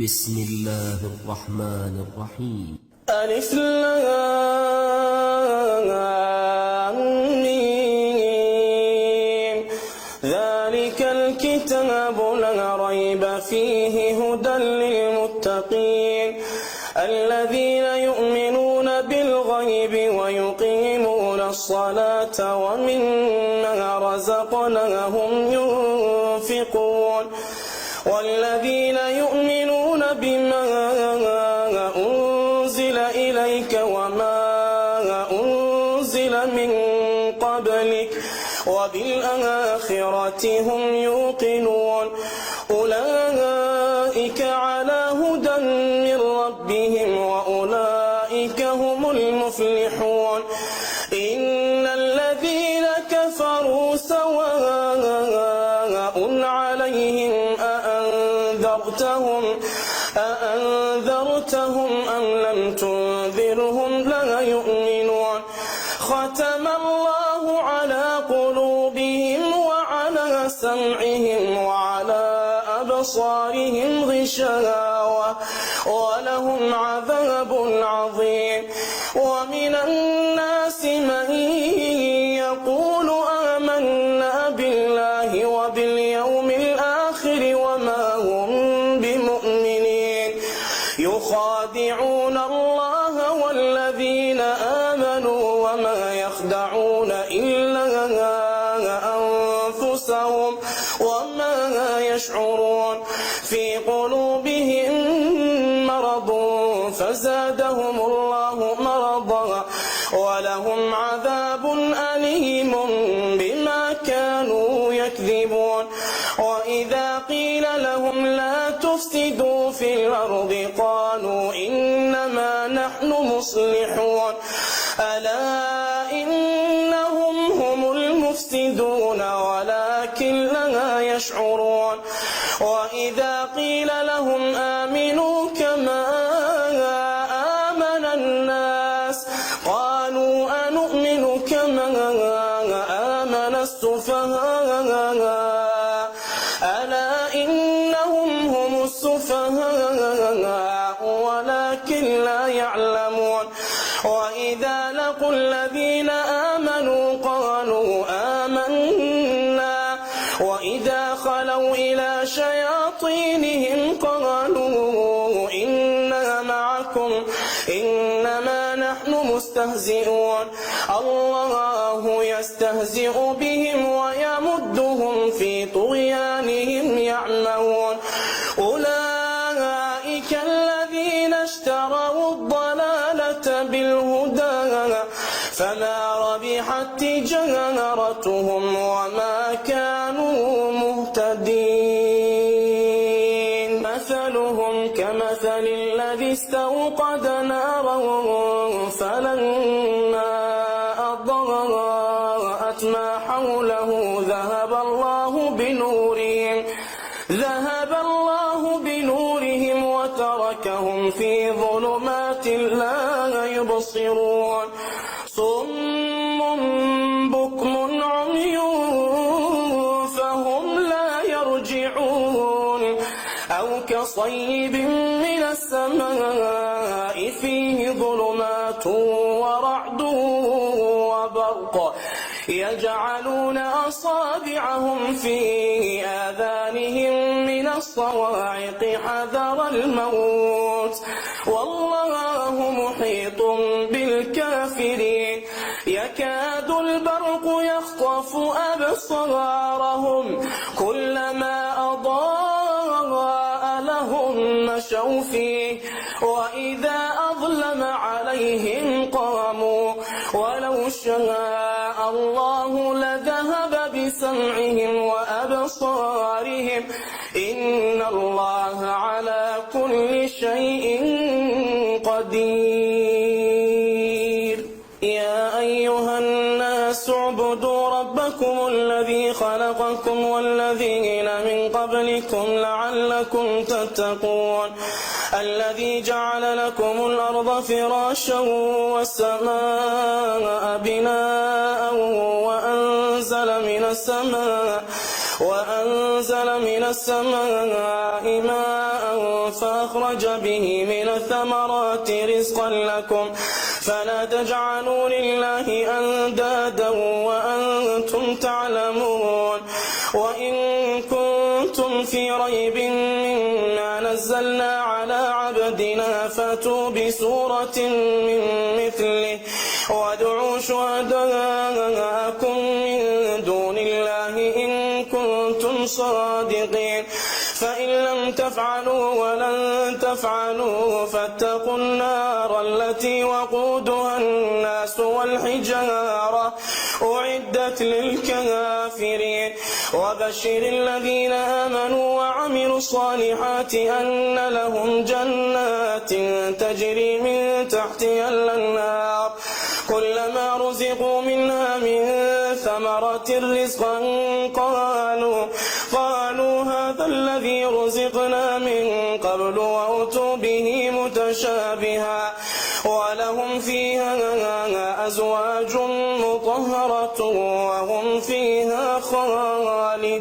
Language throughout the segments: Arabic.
بسم الله الرحمن الرحيم. ألف لام ميم. ذلك الكتاب لا ريب فيه هدى للمتقين الذين يؤمنون بالغيب ويقيمون الصلاة ومما رزقناهم ينفقون والذين يؤمنون بما أنزل إليك وما أنزل من قبلك وبالآخرة هم يوقنون أولئك على هدى من ربهم وأولئك هم المفلحون إن الذين كفروا سواء عليهم أأنذرتهم أم لم تنذرهم لا يؤمنون ختم الله على قلوبهم وعلى سمعهم وعلى أبصارهم غشاوة ولهم عذاب عظيم ومن الناس من يقول آمنا بالله وباليوم الآخر وما هم بمؤمنين يخادعون الله والذين آمنوا وما يخدعون إلا أنفسهم وما يشعرون في قلوبهم مرض فزادهم الله مرضا ولهم عذاب أليم بما كانوا يكذبون وإذا قيل لهم لا تفسدوا في الأرض قالوا إنما نحن مصلحون ألا إنهم هم المفسدون ولكن لا يشعرون وإذا قيل لهم آمنوا كما آمن الناس قالوا أنؤمن كما آمن السفهاء ألا إنهم هم السفهاء ولكن لا يعلمون وإذا لقوا الذين آمنوا قالوا آمنا وإذا خلوا إلى شياطينهم قالوا إنا معكم إنما نحن مستهزئون الله يستهزئ بهم ويمدهم في طغيانهم يعمهون أولئك الذين اشتروا الضلالة بالهدى فما ربحت تجارتهم وما كانوا مهتدين مثلهم كمثل الذي استوقد نارا فلما أضاءت ما حوله ذهب الله بنورهم وتركهم في ظلمات لا يبصرون صم بكم عمي فهم لا يرجعون أو كصيب من السماء فيه ظلمات ورعد وبرق يجعلون أصابعهم في آذانهم من الصواعق حذر الموت والله محيط بالكافرين يكاد البرق يخطف أبصارهم كلما أضاء لهم مشوا فيه وإذا أظلم عليهم قاموا ولو شاء الله لذهب بسمعهم وأبصارهم إن الله على كل شيء قدير يا أيها الناس اعبدوا ربكم الذي خلقكم والذين من قبلكم لعلكم تتقون الذي جعل لكم الأرض فراشا والسماء بناء وأنزل من السماء وأنزل من السماء ماء فأخرج به من الثمرات رزقا لكم فلا تجعلوا لله أندادا وأنتم تعلمون وإن كنتم في ريب مما نزلنا على عبدنا فأتوا بسورة من مثله وادعوا شهداءكم من دون الله إن كنتم صادقين فإن لم تفعلوا ولن تفعلوا فاتقوا النار التي وقودها الناس والحجارة أعدت للكافرين وبشر الذين آمنوا وعملوا الصالحات أن لهم جنات تجري من تحتها الأنهار كلما رزقوا منها من ثمرة رزقا قالوا هذا الذي رزقنا من قبل وأتوا به متشابها ولهم فيها أزواج مطهرة وهم فيها خالدون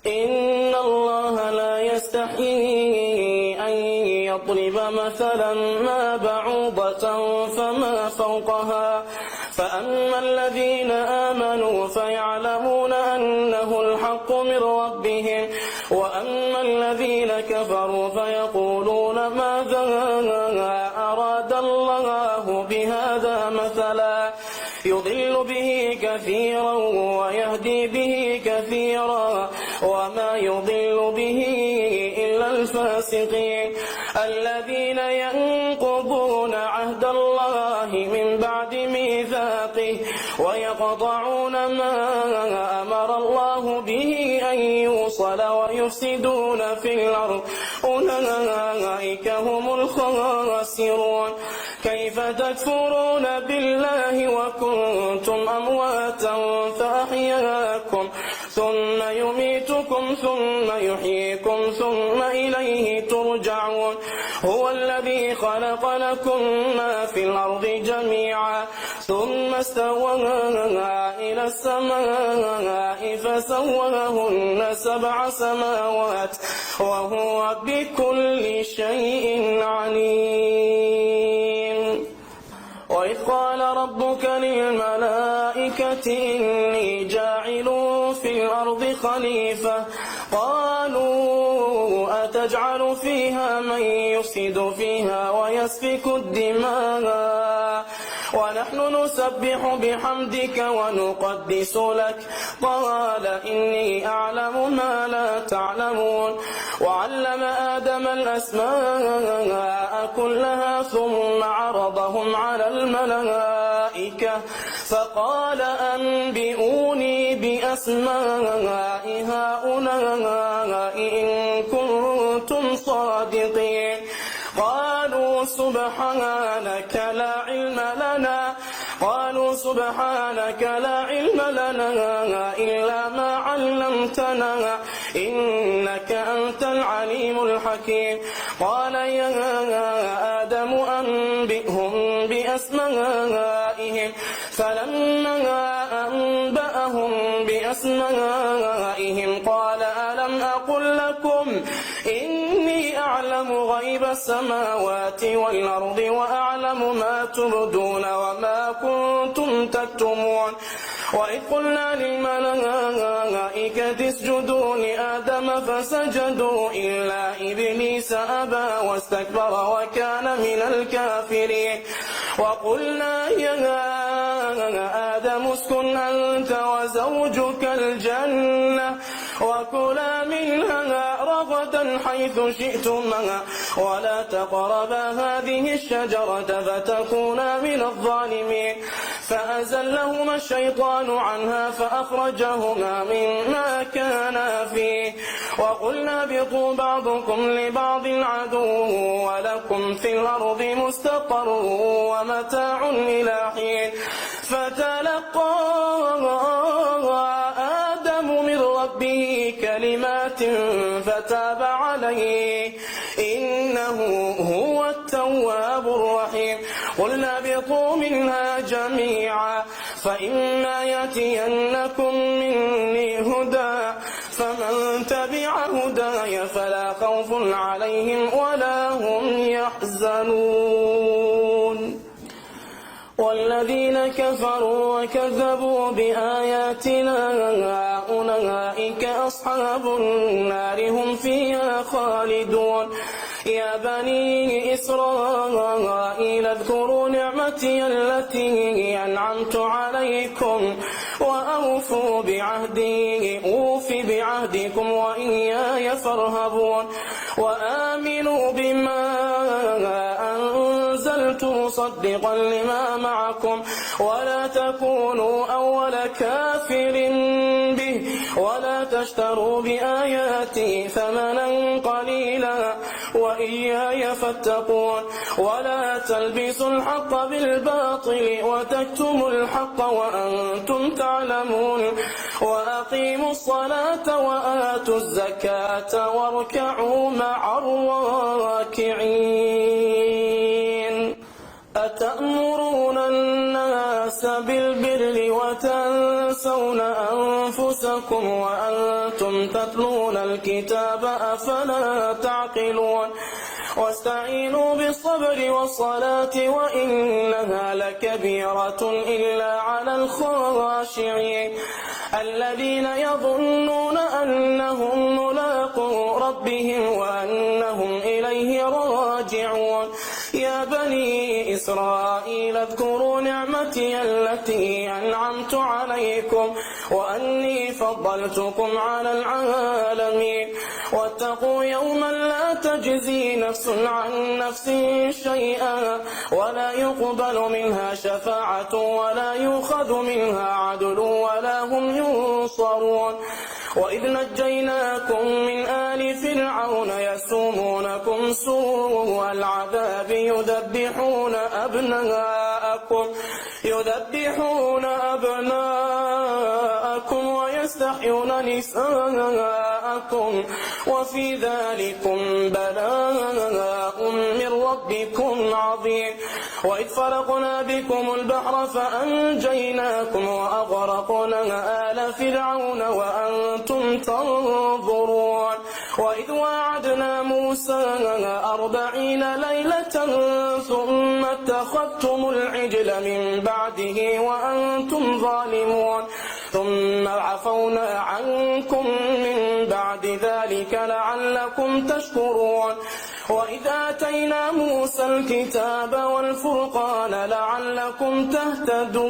إن الله لا يستحيي أن يضرب مثلا ما بعوضة فما فوقها فأما الذين آمنوا فيعلمون أنه الحق من ربهم وأما الذين كفروا فيقولون ماذا أراد الله بهذا مثلا يضل به كثيرا ويهدي به كثيرا وما يضل به إلا الفاسقين الذين ينقضون عهد الله من بعد ميثاقه ويقطعون ما أمر الله به أن يوصل ويفسدون في الأرض أولئك هم الخاسرون كيف تكفرون بالله وكنتم أمواتا فأحياكم ثم يميتكم ثم يحييكم ثم إليه ترجعون هو الذي خلق لكم ما في الأرض جميعا ثم استوى إلى السماء فسواهن 7 سماوات وهو بكل شيء عليم وإذ قال ربك للملائكة إني جاعل في الأرض خليفة قالوا أتجعل فيها من يفسد فيها ويسفك الدماء ونحن نسبح بحمدك ونقدس لك قال إني أعلم ما لا تعلمون وعلم آدم الأسماء كلها ثم عرضهم على الملائكة فقال أنبئوني بأسماء هؤلاء إن كنتم صادقين قالوا سبحانك لا علم لنا إلا ما علمتنا إنك أنت العليم الحكيم قال يا آدم أنبئهم بأسمائهم فلما أنبأهم بأسمائهم قال ألم أقل لكم إني أعلم غيب السماوات والأرض وأعلم ما تبدون وما كنتم تكتمون وإذ قلنا للملائكة اسجدوا لآدم فسجدوا إلا إبليس أبى واستكبر وكان من الكافرين وقلنا يا آدم اسكن أنت وزوجك الجنة وكلا منها رغدا حيث شئتما ولا تقربا هذه الشجرة فتكونا من الظالمين فأزلهما الشيطان عنها فأخرجهما مما كانا فيه وقلنا اهبطوا بعضكم لبعض عدو ولكم في الأرض مستقر ومتاع إلى حين فتلقى آدم من ربه كلمات فتاب عليه إنه هو التواب الرحيم قلنا اهبطوا منها جميعا فإما يأتينكم مني هدى فمن تبع هداي فلا خوف عليهم ولا هم يحزنون والذين كفروا وكذبوا بآياتنا أولئك أصحاب النار هم فيها خالدون يا بني إسرائيل اذكروا نعمتي التي أنعمت عليكم وأوفوا بعهدي أوف بعهدكم وإياي فارهبون وآمنوا بما أنزلت مصدقا لما معكم ولا تكونوا أول كافر به ولا تشتروا بآياتي ثمنا قليلا وإياي فاتقون ولا تلبسوا الحق بالباطل وتكتموا الحق وأنتم تعلمون وأقيموا الصلاة وآتوا الزكاة واركعوا مع الراكعين أتأمرون الناس بالبر وتنسون أنفسكم وأنتم تتلون الكتاب أفلا تعقلون واستعينوا بالصبر والصلاة وإنها لكبيرة إلا على الخاشعين الذين يظنون أنهم ملاقو ربهم وأنهم إليه راجعون يا بني إسرائيل اذكروا نعمتي التي أنعمت عليكم وأني فضلتكم على العالمين واتقوا يوما لا تجزي نفس عن نفس شيئا ولا يقبل منها شفاعة ولا يؤخذ منها عدل ولا هم ينصرون وإذ نجيناكم من آل فرعون يسومونكم سوء العذاب يذبحون أبناءكم ويستحيون نساءكم وفي ذلكم بلاء من ربكم عظيم وإذ فرقنا بكم البحر فأنجيناكم وأغرقنا آل فرعون وأنتم تنظرون وإذ وعدنا موسى 40 ليلة ثم اتخذتم العجل من بعده وأنتم ظالمون ثم عفونا عنكم من بعد ذلك لعلكم تشكرون وإذ آتينا موسى الكتاب والفرقان لعلكم تهتدون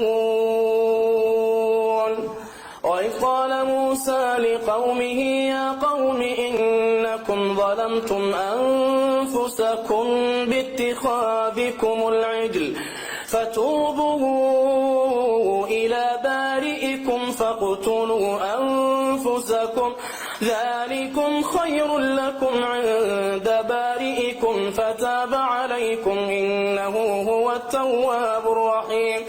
وإذ قال موسى لقومه يا قوم إنكم ظلمتم أنفسكم باتخاذكم العجل فتوبوا إلى بارئكم فاقتلوا أنفسكم ذلكم خير لكم عند بارئكم فتاب عليكم إنه هو التواب الرحيم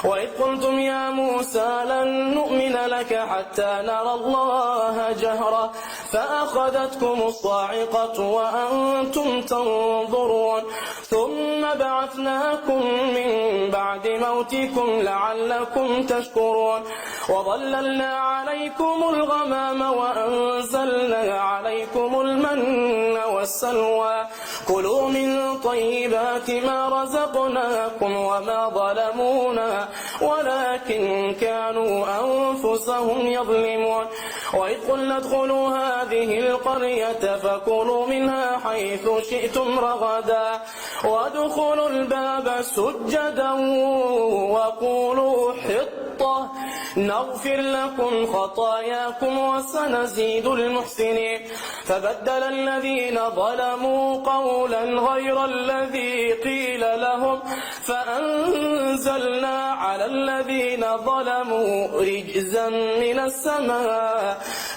وإذ قلتم يا موسى لن نؤمن لك حتى نرى الله جهرة فأخذتكم الصاعقة وأنتم تنظرون ثم بعثناكم من بعد موتكم لعلكم تشكرون وظللنا عليكم الغمام وأنزلنا عليكم المن والسلوى كلوا من طيبات ما رزقناكم وما ظلمونا ولكن كانوا أنفسهم يظلمون وإذ قلنا ادخلوا هذه القرية فكلوا منها حيث شئتم رغدا وادخلوا الباب سجدا وقولوا حطة نغفر لكم خطاياكم وسنزيد المحسنين فبدل الذين ظلموا قولا غير الذي قيل لهم فأنزلنا على الذين ظلموا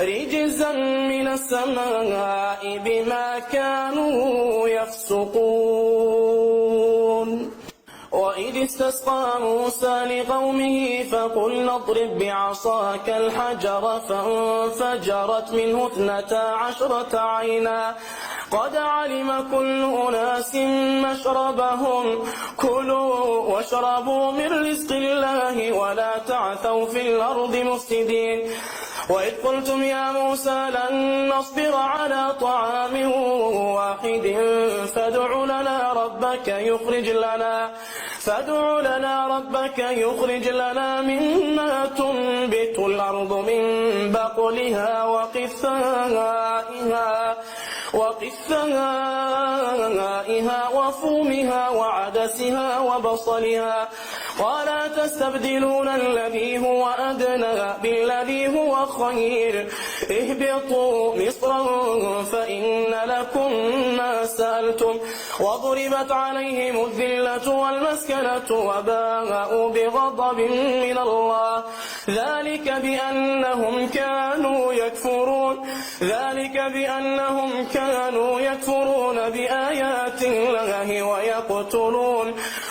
رجزا من السماء بما كانوا يفسقون وإذ استسقى موسى لقومه فقلنا اضرب بعصاك الحجر فانفجرت منه 12 عينا قد علم كل أناس مشربهم كلوا واشربوا من رزق الله ولا تعثوا في الأرض مفسدين وإذ قلتم يا موسى لن نصبر على طعام واحد فادع لنا ربك يخرج لنا مما تنبت الأرض من بقلها وقثائها وفومها وعدسها وبصلها قال تستبدلون الذي هو أدنى بالذي هو خير اهبطوا مصرا فإن لكم ما سألتم وضربت عليهم الذلة والمسكنة وباءوا بغضب من الله ذلك بأنهم كانوا يكفرون بآيات الله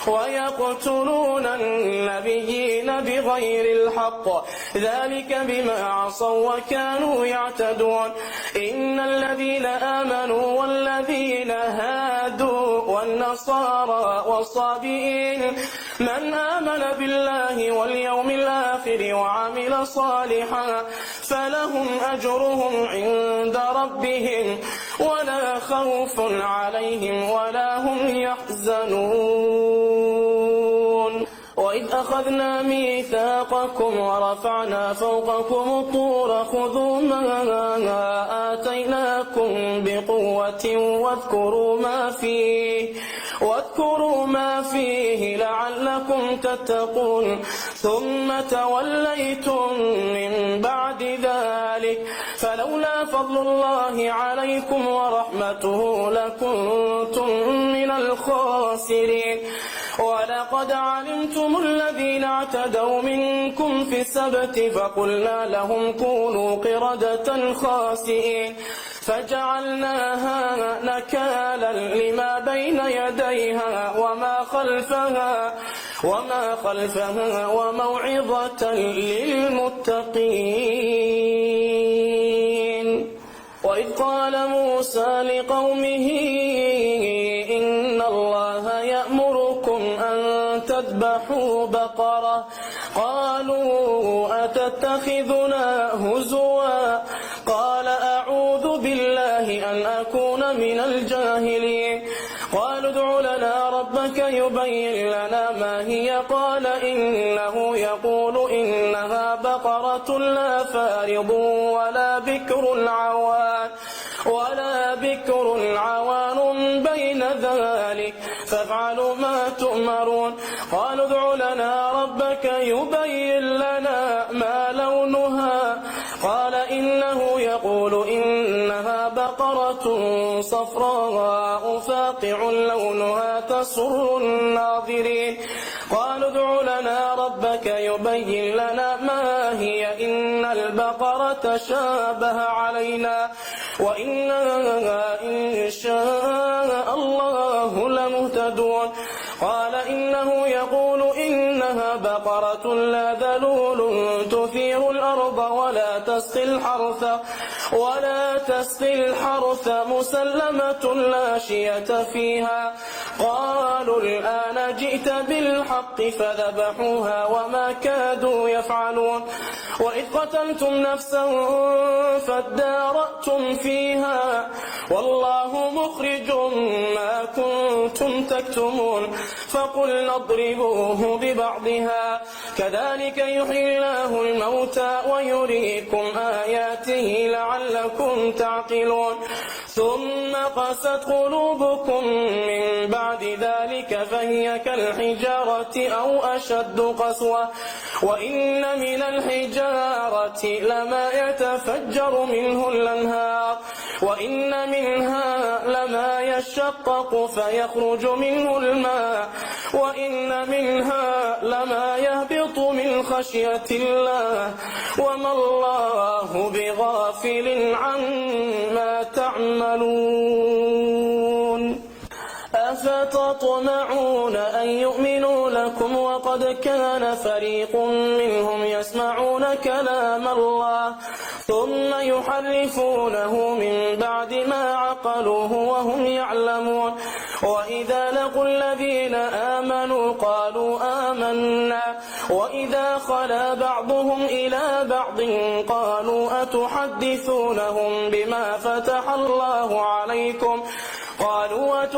ويقتلون النبيين بغير الحق ذلك بما عصوا وكانوا يعتدون إن الذين آمنوا والذين هادوا والنصارى والصابئين من آمن بالله واليوم الآخر وعمل صالحا فلهم أجرهم عند ربهم ولا خوف عليهم ولا هم يحزنون وإذ أخذنا ميثاقكم ورفعنا فوقكم الطور خذوا ما آتيناكم بقوة واذكروا ما فيه لعلكم تتقون ثم توليتم من بعد ذلك فلولا فضل الله عليكم ورحمته لكنتم من الخاسرين ولقد علمتم الذين اعتدوا منكم في السبت فقلنا لهم كونوا قردة خاسئين فجعلناها نكالا لما بين يديها وما خلفها وموعظة للمتقين وإذ قال موسى لقومه إن الله يأمركم أن تذبحوا بقرة قالوا أتتخذنا هزوا قال أعوذ بالله أن أكون من الجاهلين قالوا ادع لنا ربك يبين لنا ما هي قال إنه يقول إنها بقرة لا فارض ولا بكر عوان بين ذلك فافعلوا ما تؤمرون قالوا ادع لنا ربك يبين لنا ما لونها قال إنه يقول إنها بقرة صفراء فاقع لونها تسر الناظرين قالوا ادع لنا ربك يبين لنا ما هي إن البقرة شابه علينا وإنا إن شاء الله لمهتدون قال إنه يقول إنها بقرة لا ذلول تثير الأرض ولا تسقي الحرث مسلمة لا شية فيها قالوا الآن جئت بالحق فذبحوها وما كادوا يفعلون وإذ قتلتم نفسا فادارأتم فيها والله مخرج ما كنتم تكتمون فقلنا اضربوه ببعضها كذلك يحيي الله الموتى ويريكم آياته لعلكم تعقلون ثم قست قلوبكم من بعد ذلك فهي كالحجارة أو أشد قسوة وإن من الحجارة لما يتفجر منه الأنهار وإن منها لما يشقق فيخرج منه الماء وإن منها لما يهبط من خشية الله وما الله بغافل عما تعملون أفتطمعون أن يؤمنوا لكم وقد كان فريق منهم يسمعون كلام الله ثم يحرفونه من بعد ما عقلوه وهم يعلمون وإذا لقوا الذين آمنوا قالوا آمنا وإذا خلا بعضهم إلى بعض قالوا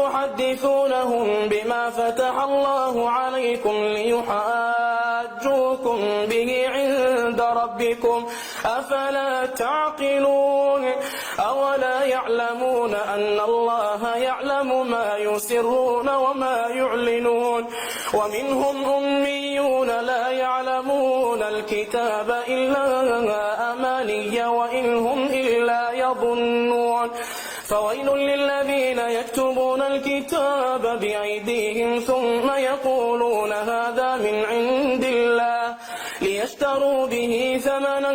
أتحدثونهم بما فتح الله عليكم ليحاجوكم به عند ربكم أفلا تعقلون أولا يعلمون أن الله يعلم ما يسرون وما يعلنون ومنهم أميون لا يعلمون الكتاب إلا أماني وإن هم إلا يظنون فويل للذين يكتبون الكتاب بأيديهم ثم يقولون هذا من عند الله ليشتروا به ثمنا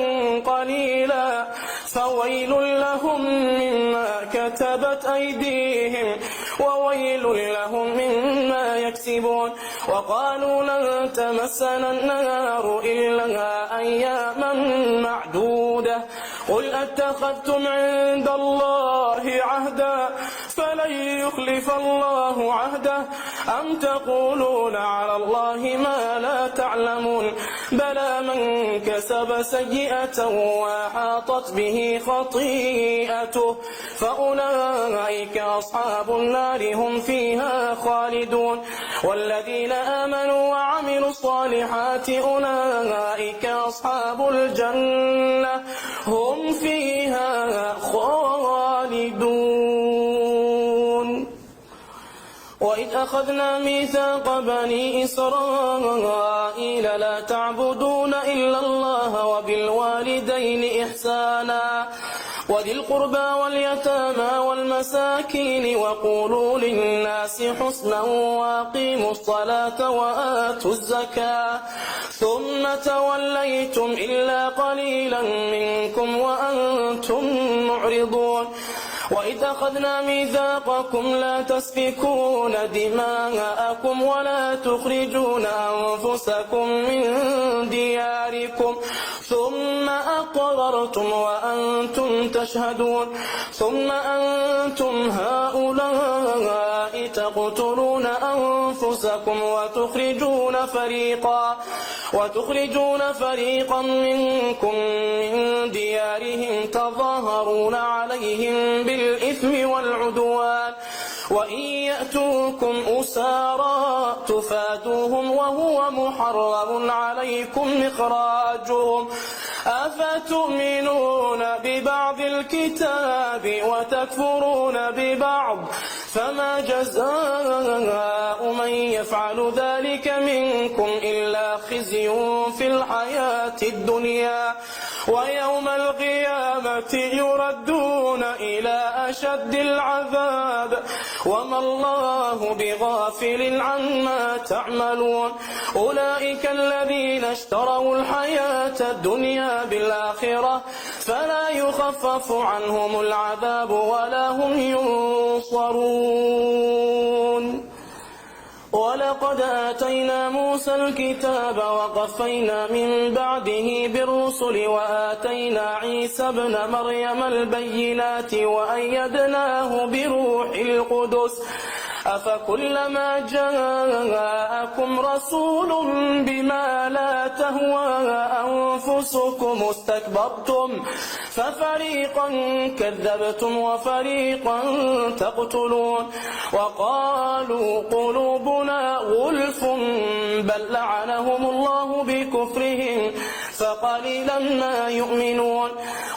قليلا فويل لهم مما كتبت أيديهم وويل لهم مما يكسبون وقالوا لن تمسنا النار إلا أياما معدودة قل أتخذتم عند الله عهدا فلن يخلف الله عهده أم تقولون على الله ما لا تعلمون بلى من كسب سيئة وأحاطت به خطيئته فأولئك أصحاب النار هم فيها خالدون والذين آمنوا وعملوا الصالحات أولئك أصحاب الجنة هم فيها خالدون وإذ أخذنا ميثاق بني إسرائيل لا تعبدون إلا الله وبالوالدين إحسانا وذي القربى واليتامى والمساكين وقولوا للناس حسنا وأقيموا الصلاة وآتوا الزكاة ثم توليتم إلا قليلا منكم وأنتم معرضون وإذ أخذنا ميثاقكم لا تسفكون دماءكم ولا تخرجون أنفسكم من دياركم ثم أقررتم وأنتم تشهدون ثم أنتم هؤلاء تقتلون أنفسكم وتخرجون فريقا منكم من ديارهم تظاهرون عليهم بالإثم والعدوان وإن يأتوكم أسارى تفادوهم وهو محرم عليكم إخراجهم أفتؤمنون ببعض الكتاب وتكفرون ببعض فما جزاء من يفعل ذلك منكم إلا خزي في الحياة الدنيا ويوم القيامة يردون إلى أشد العذاب وما الله بغافل عما تعملون أولئك الذين اشتروا الحياة الدنيا بالآخرة فلا يخفف عنهم العذاب ولا هم ينصرون ولقد آتينا موسى الكتاب وقفينا من بعده بالرسل وآتينا عيسى ابن مريم البينات وأيدناه بروح القدس أفكلما جاءكم رسول بما لا تهوى أنفسكم استكبرتم ففريقا كذبتم وفريقا تقتلون وقالوا قلوبنا غلف بل لعنهم الله بكفرهم فقليلا ما يؤمنون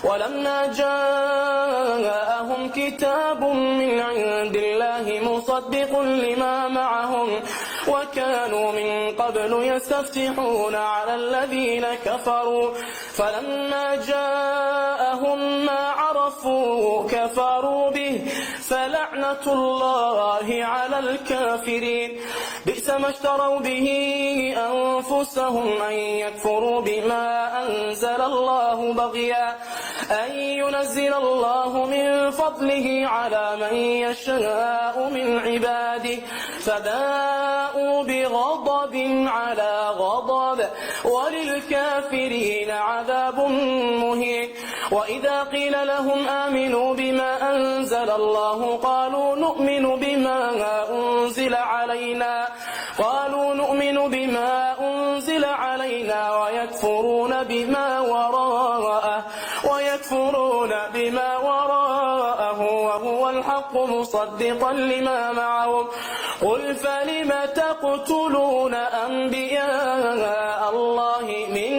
ولما جاءهم كتاب من عند الله مصدق لما معهم وكانوا من قبل يستفتحون على الذين كفروا فلما جاءهم ما عرفوا كفروا به فلعنة الله على الكافرين بئس ما اشتروا به أنفسهم أن يكفروا بما أنزل الله بغيا أن ينزل الله من فضله على من يشاء من عباده فباءوا بغضب على غضب وللكافرين عذاب مهين وإذا قيل لهم آمنوا بما أنزل الله قالوا نؤمن بما أنزل علينا ويكفرون بما وراءه وهو الحق مصدقا لما معهم قل فلم تقتلون أنبياء الله من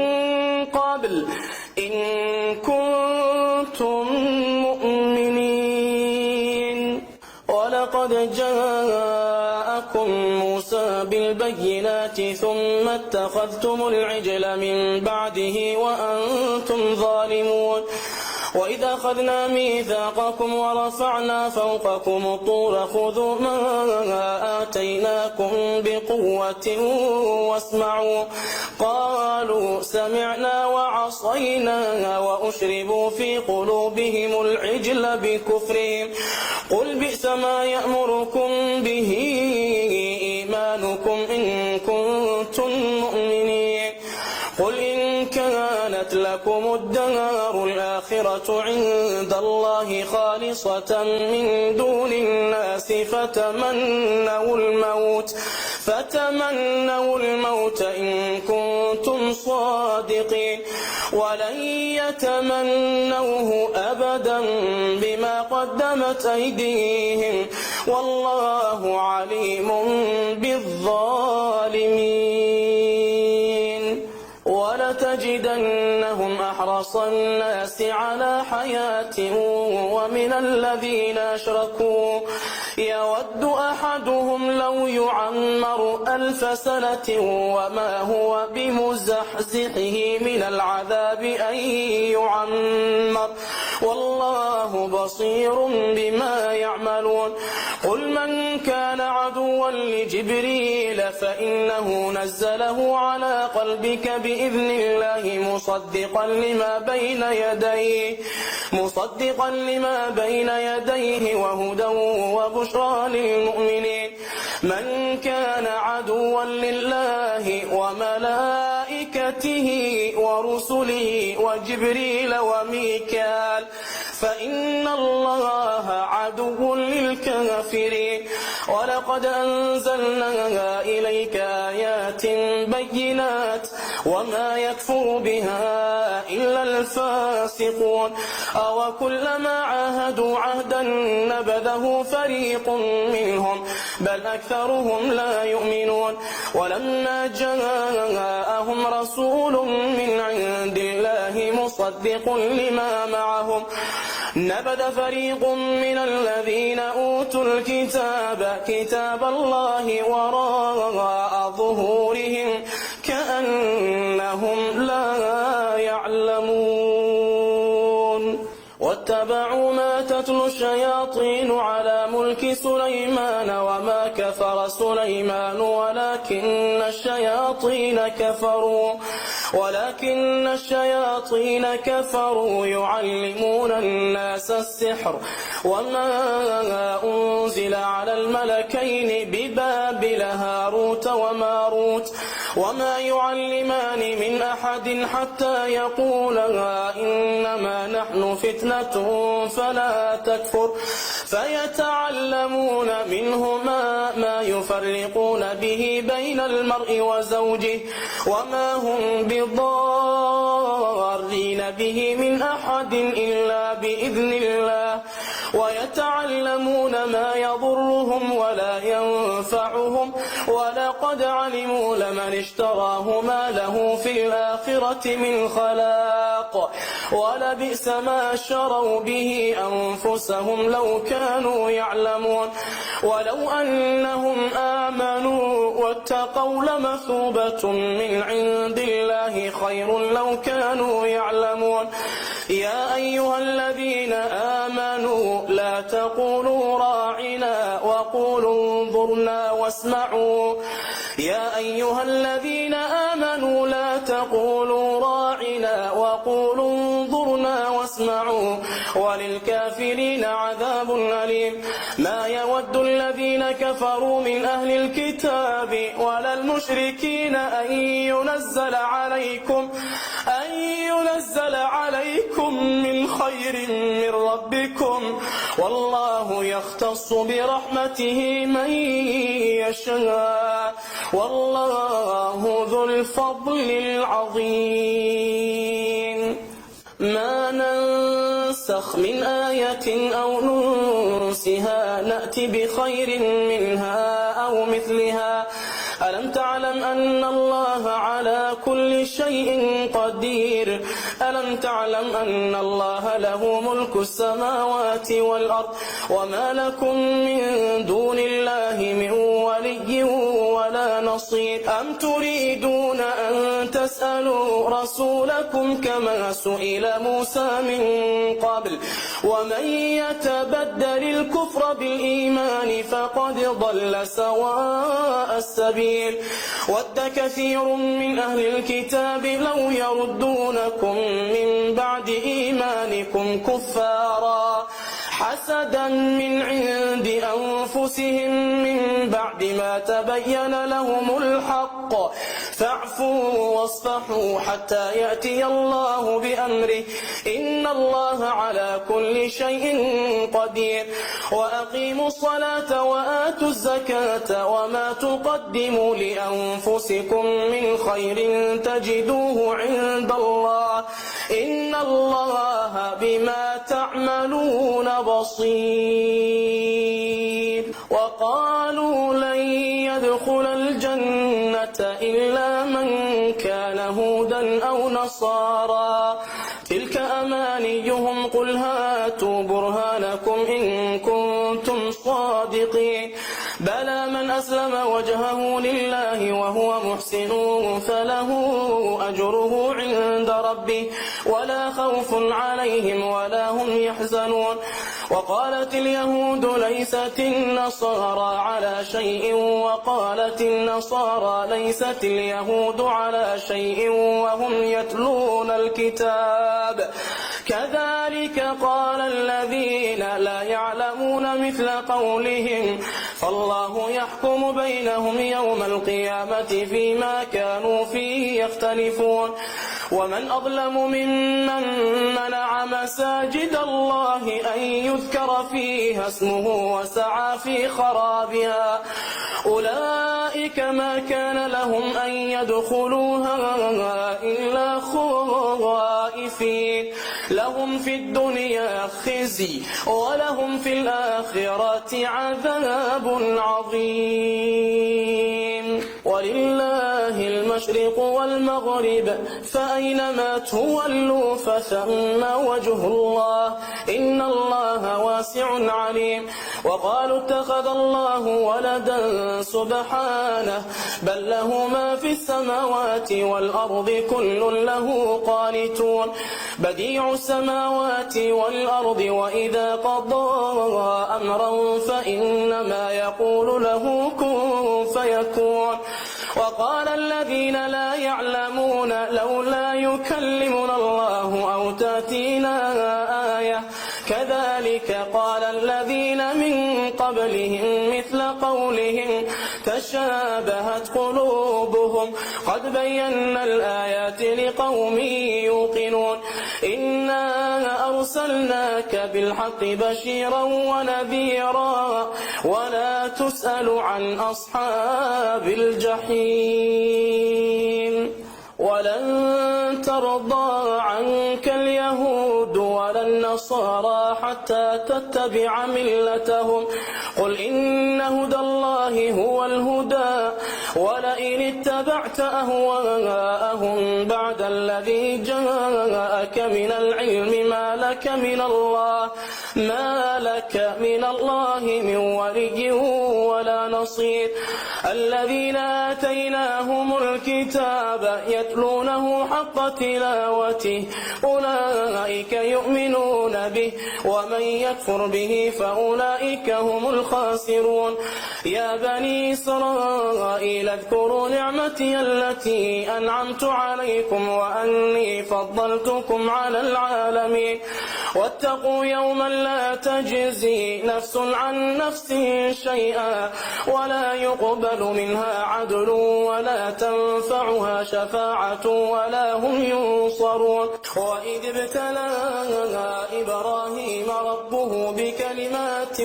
قبل إن كنتم مؤمنين ولقد جاءكم موسى بالبينات ثم اتخذتم العجل من بعده وأنتم ظالمون وإذا أخذنا ميثاقكم ورفعنا فوقكم الطور خذوا ما آتيناكم بقوة واسمعوا قالوا سمعنا وعصينا وأشربوا في قلوبهم العجل بكفرهم قل بئس ما يأمركم به إيمانكم إن كنتم مؤمنين قل إن كانت لكم الدار الآخرة عند الله خالصة من دون الناس فتمنوا الموت إن كنتم صادقين ولن يتمنوه أبدا بما قدمت أيديهم والله عليم بالظالمين ولتجدنهم أحرص الناس على حياة ومن الذين أشركوا يود أحدهم لو يعمر 1000 سنة وما هو بمزحزحه من العذاب أن يعمر والله بصير بما يعملون قل من كان عدوا لجبريل فإنه نزله على قلبك بإذن الله مصدقا لما بين يديه وهدى وبشرى للمؤمنين من كان عدوا لله وملائكته ورسله وجبريل وميكال فإن الله عدو للكافرين ولقد أنزلنا إليك آيات بينات وما يكفر بها إلا الفاسقون أو كلما عاهدوا عهدا نبذه فريق منهم بل أكثرهم لا يؤمنون ولما جاءهم رسول من عند الله مصدق لما معهم نبذ فريق من الذين أوتوا كتاب الله وراء ظهورهم كأنهم لا يعلمون واتبعوا ما تتلو الشياطين على ملك سليمان وما كفر سليمان ولكن الشياطين كفروا يعلمون الناس السحر وما أنزل على الملكين ببابل هاروت وماروت وما يعلمان من أحد حتى يقولا إنما نحن فتنة فلا تكفر فيتعلمون منهما ما يفرقون به بين المرء وزوجه وما هم بضارين به من أحد إلا بإذن الله ويتعلمون ما يضرهم ولا ينفعهم ولقد علموا لمن اشتراه ما له في الآخرة من خلاق ولبئس ما شروا به أنفسهم لو كانوا يعلمون ولو أنهم آمنوا واتقوا لمثوبة من عند الله خير لو كانوا يعلمون يا أيها الذين آمنوا لا تقولوا راعنا وقولوا انظرنا واسمعوا يا أيها الذين آمنوا لا تقولوا راعنا وقولوا انظرنا واسمعوا وللكافرين عذاب أليم ما يود الذين كفروا من أهل الكتاب ولا المشركين أن أن ينزل عليكم من خير من ربكم والله يختص برحمته من يشاء والله ذو الفضل العظيم. ما ننسخ من آية أو ننسها نأتي بخير منها أو مثلها. ألم تعلم أن الله على كل شيء قدير؟ ألم تعلم أن الله له ملك السماوات والأرض وما لكم من دون الله من ولي ولا نصير؟ أم تريدون أن تسألوا رسولكم كما سئل موسى من قبل ومن يتبدل الكفر بالإيمان فقد ضل سواء السبيل. ود كثير من أهل الكتاب لو يردونكم من بعد إيمانكم كفارا حسدا من عند أنفسهم من بعد ما تبين لهم الحق فاعفوا واصفحوا حتى يأتي الله بأمره إن الله على كل شيء قدير. وأقيموا الصلاة وآتوا الزكاة وما تقدموا لأنفسكم من خير تجدوه عند الله إن الله بما تعملون بصير. وقالوا لن يدخل الجنة إلا من كان هودا أو نصارى تلك أمانيهم قل هاتوا برهانكم إن كنتم صادقين. بلى من أسلم وجهه لله وهو محسن فله أجره عند ربه ولا خوف عليهم ولا هم يحزنون. وقالت اليهود ليست النصارى على شيء وقالت النصارى ليست اليهود على شيء وهم يتلون الكتاب كذلك قال الذين لا يعلمون مثل قولهم فالله يحكم بينهم يوم القيامة فيما كانوا فيه يختلفون. ومن أظلم ممن منع مساجد الله أن يذكر فيها اسمه وسعى في خرابها أولئك ما كان لهم أن يدخلوها إلا خائفين لهم في الدنيا خزي ولهم في الآخرة عذاب عظيم. ولله المشرق والمغرب فأينما تولوا فثم وجه الله إن الله واسع عليم. وقالوا اتخذ الله ولدا سبحانه بل له ما في السماوات والأرض كل له قانتون بديع السماوات والأرض وإذا قضى أمرا فإنما يقول له كن فيكون. وقال الذين لا يعلمون لولا يكلمنا الله أو تأتينا آية كذلك قال الذين من قبلهم مثل قولهم تشابهت قلوبهم قد بينا الآيات لقوم يوقنون إنا أرسلناك بالحق بشيرا ونذيرا ولا تسأل عن أصحاب الجحيم. ولن ترضى عنك اليهود ولا النصارى حتى تتبع ملتهم قل إن هدى الله هو الهدى ولئن اتبعت أهواءهم بعد الذي جاءك من العلم ما لك من الله من ولي ولا نصير. الذين آتيناهم الكتاب يتلونه حق تلاوته أولئك يؤمنون به ومن يكفر به فأولئك هم الخاسرون. يا بني إسرائيل اذكروا نعمتي التي أنعمت عليكم وأني فضلتكم على العالمين. واتقوا يوما لا تجزي نفس عن نفس شيئا ولا يقبل منها عدل ولا تنفعها شفاعة ولا هم ينصرون وإذ ابتلى إبراهيم ربه بكلمات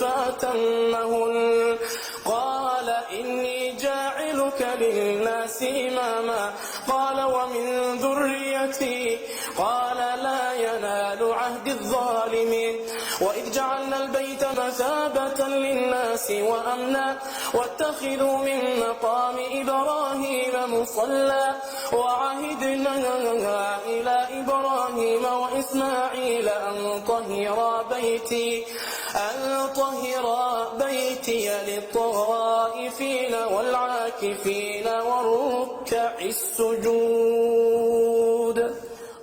فأتمهن قال إني جاعلك للناس إماما قال ومن ذريتي قال لا ينال عهد الظالمين وإذ جعلنا البيت مثابة للناس وأمنا واتخذوا من مقام إبراهيم مصلى وعهدنا إلى إبراهيم وإسماعيل أن طهر بيتي للطائفين والعاكفين والركع السجود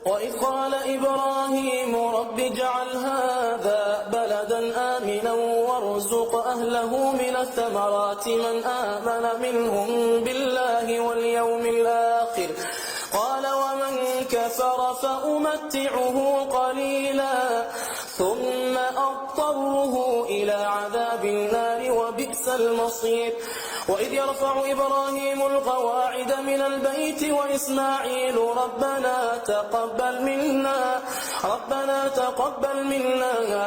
وإذ قال إبراهيم رب اجعل هذا بلدا آمنا وارزق أهله من الثمرات من آمن منهم بالله واليوم الآخر قال ومن كفر فأمتعه قليلا ثم أضطره إلى عذاب النار وبئس المصير وإذ يرفع إبراهيم القواعد من البيت وإسماعيل ربنا تقبل منا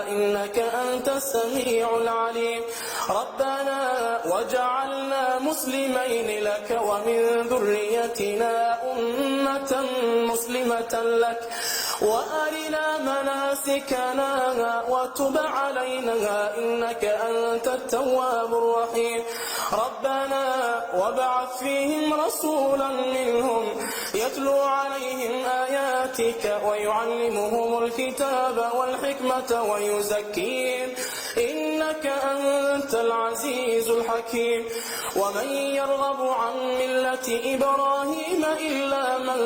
إنك أنت السميع العليم ربنا وجعلنا مسلمين لك ومن ذريتنا أمة مسلمة لك وأرنا مناسكنا وتب علينا إنك أنت التواب الرحيم ربنا وابعث فيهم رسولا منهم يتلو عليهم آياتك ويعلمهم الكتاب والحكمة ويزكيهم إنك أنت العزيز الحكيم ومن يرغب عن ملة إبراهيم إلا من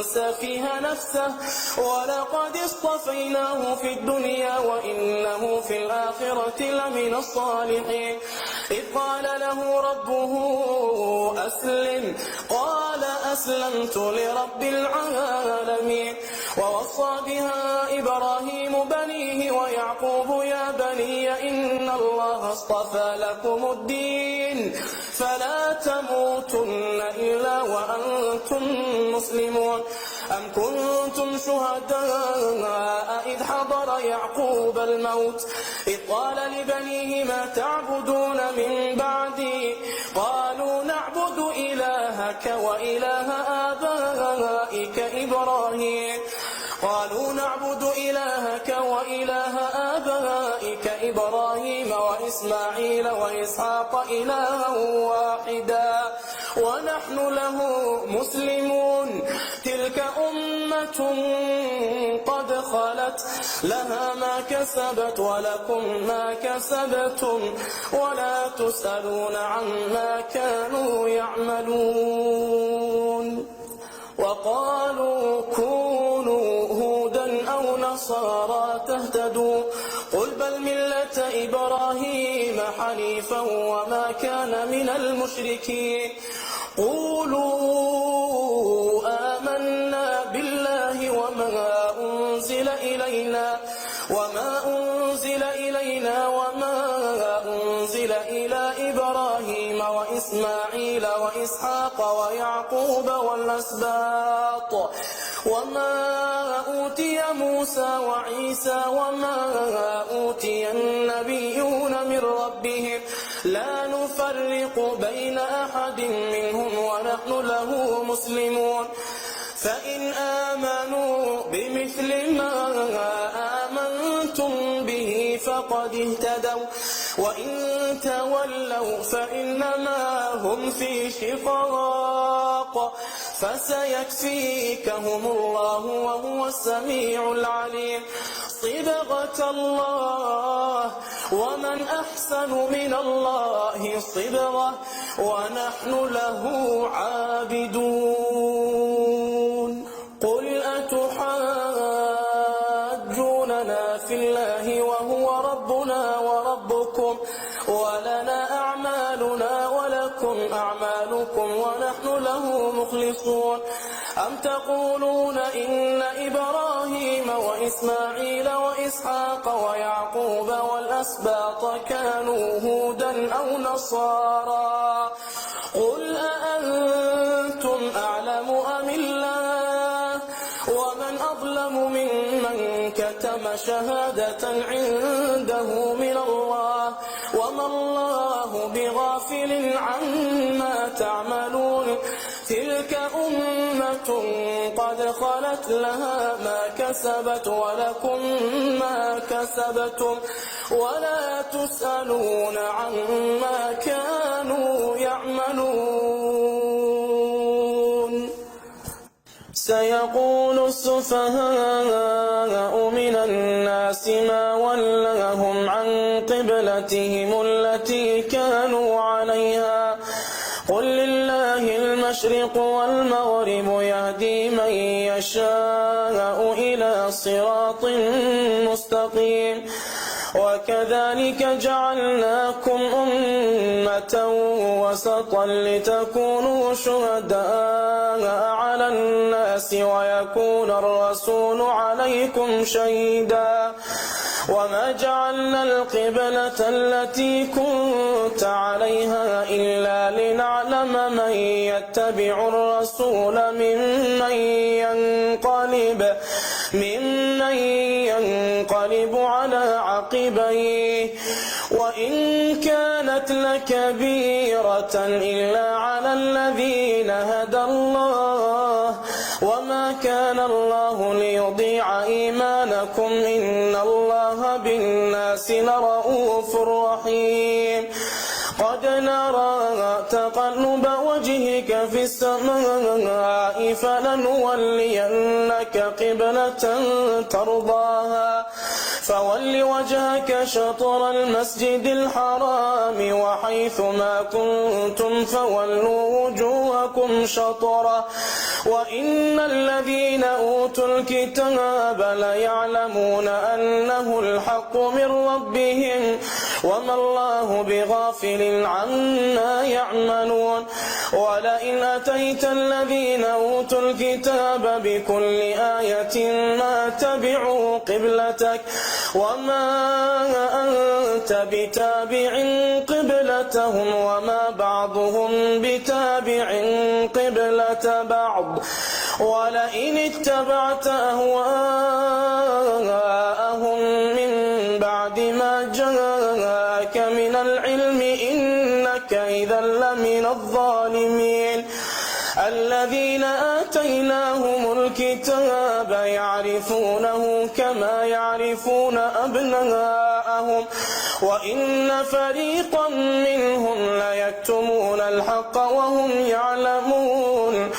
سفه نفسه ولقد اصطفيناه في الدنيا وإنه في الآخرة لمن الصالحين إذ قال له ربه أسلم قال أسلمت لرب العالمين ووصى بها إبراهيم بنيه ويعقوب يا بني إن الله اصطفى لكم الدين فلا تموتن إلا وأنتم مسلمون أم كنتم شهداء إذ حضر يعقوب الموت إذ قال لبنيه ما تعبدون من بعدي قالوا نعبد إلهك وإله آبائك إبراهيم وإسماعيل وإسحاق إلها واحدا ونحن له مسلمون تلك أمة قد خلت لها ما كسبت ولكم ما كسبتم ولا تسألون عما كانوا يعملون وقالوا كونوا هودا أو نصارى تهتدوا قل بل ملة إبراهيم حنيفا وما كان من المشركين قولوا آمنا بالله وما أنزل إلينا وما أنزل إلى إبراهيم وإسماعيل وإسحاق ويعقوب والأسباط وما أوتي موسى وعيسى وما أوتي النبيون من ربهم لا نفرق بين أحد منهم ونحن له مسلمون فإن آمنوا بمثل ما آمنتم به فقد اهتدوا وإن تولوا فإنما هم في شقاق فسيكفيكهم الله وهو السميع العليم صبغة الله ومن أحسن من الله صبغة ونحن له عابدون قل أتحاجوننا في الله وهو ربنا وربكم ولنا أعمالنا ولكم أعمالكم ونحن له مخلصون أم تقولون إن إبراهيم وإسماعيل وإسحاق ويعقوب والأسباط كانوا هودا أو نصارى قل أأنتم أعلم أم الله ومن أظلم ممن كتم شهادة عنده من الله وما الله بغافل عما تعملون تلك أمة قد خلت لها ما كسبت ولكم ما كسبتم ولا تسألون عما كانوا يعملون سيقول السفهاء من الناس ما ولاهم عن قبلتهم التي كانوا عليها قل لله المشرق والمغرب يهدي من يشاء إلى صراط مستقيم وكذلك جعلناكم أمة وسطا لتكونوا شهداء على الناس ويكون الرسول عليكم شهيدا وما جعلنا القبلة التي كنت عليها إلا لنعلم من يتبع الرسول ممن ينقلب على عقبيه وإن كانت لكبيرة إلا على الذين هدى الله وما كان الله ليضيع إيمانكم إن الله بالناس لرؤوف رحيم قد نرى تقلب وجهك في السماء فلنولينك قبلة ترضاها فول وجهك شطر المسجد الحرام وحيث ما كنتم فولوا وجوهكم شطره وإن الذين أوتوا الكتاب ليعلمون أنه الحق من ربهم وما الله بغافل عما يعملون ولئن أتيت الذين أوتوا الكتاب بكل آية ما تبعوا قبلتك وما أنت بتابع قبلتهم وما بعضهم بتابع قبلة بعض ولئن اتبعت أهواءهم من بعد ما جاءك من العلم إنك إذا لمن الظالمين الذين آتيناهم الكتاب يعرفونه كما يعرفون أبناءهم وإن فريقا منهم ليكتمون الحق وهم يعلمون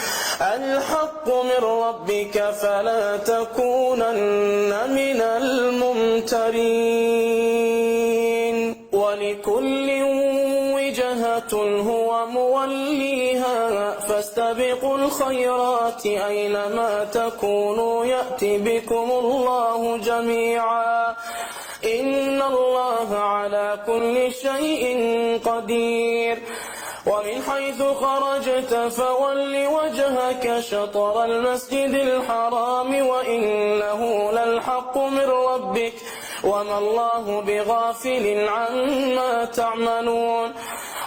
الحق من ربك فلا تكونن من الممترين ولكل وجهة هو موليها فاستبقوا الخيرات أينما تكونوا يأتي بكم الله جميعا إن الله على كل شيء قدير ومن حيث خرجت فول وجهك شطر المسجد الحرام وإنه للحق من ربك وما الله بغافل عما تعملون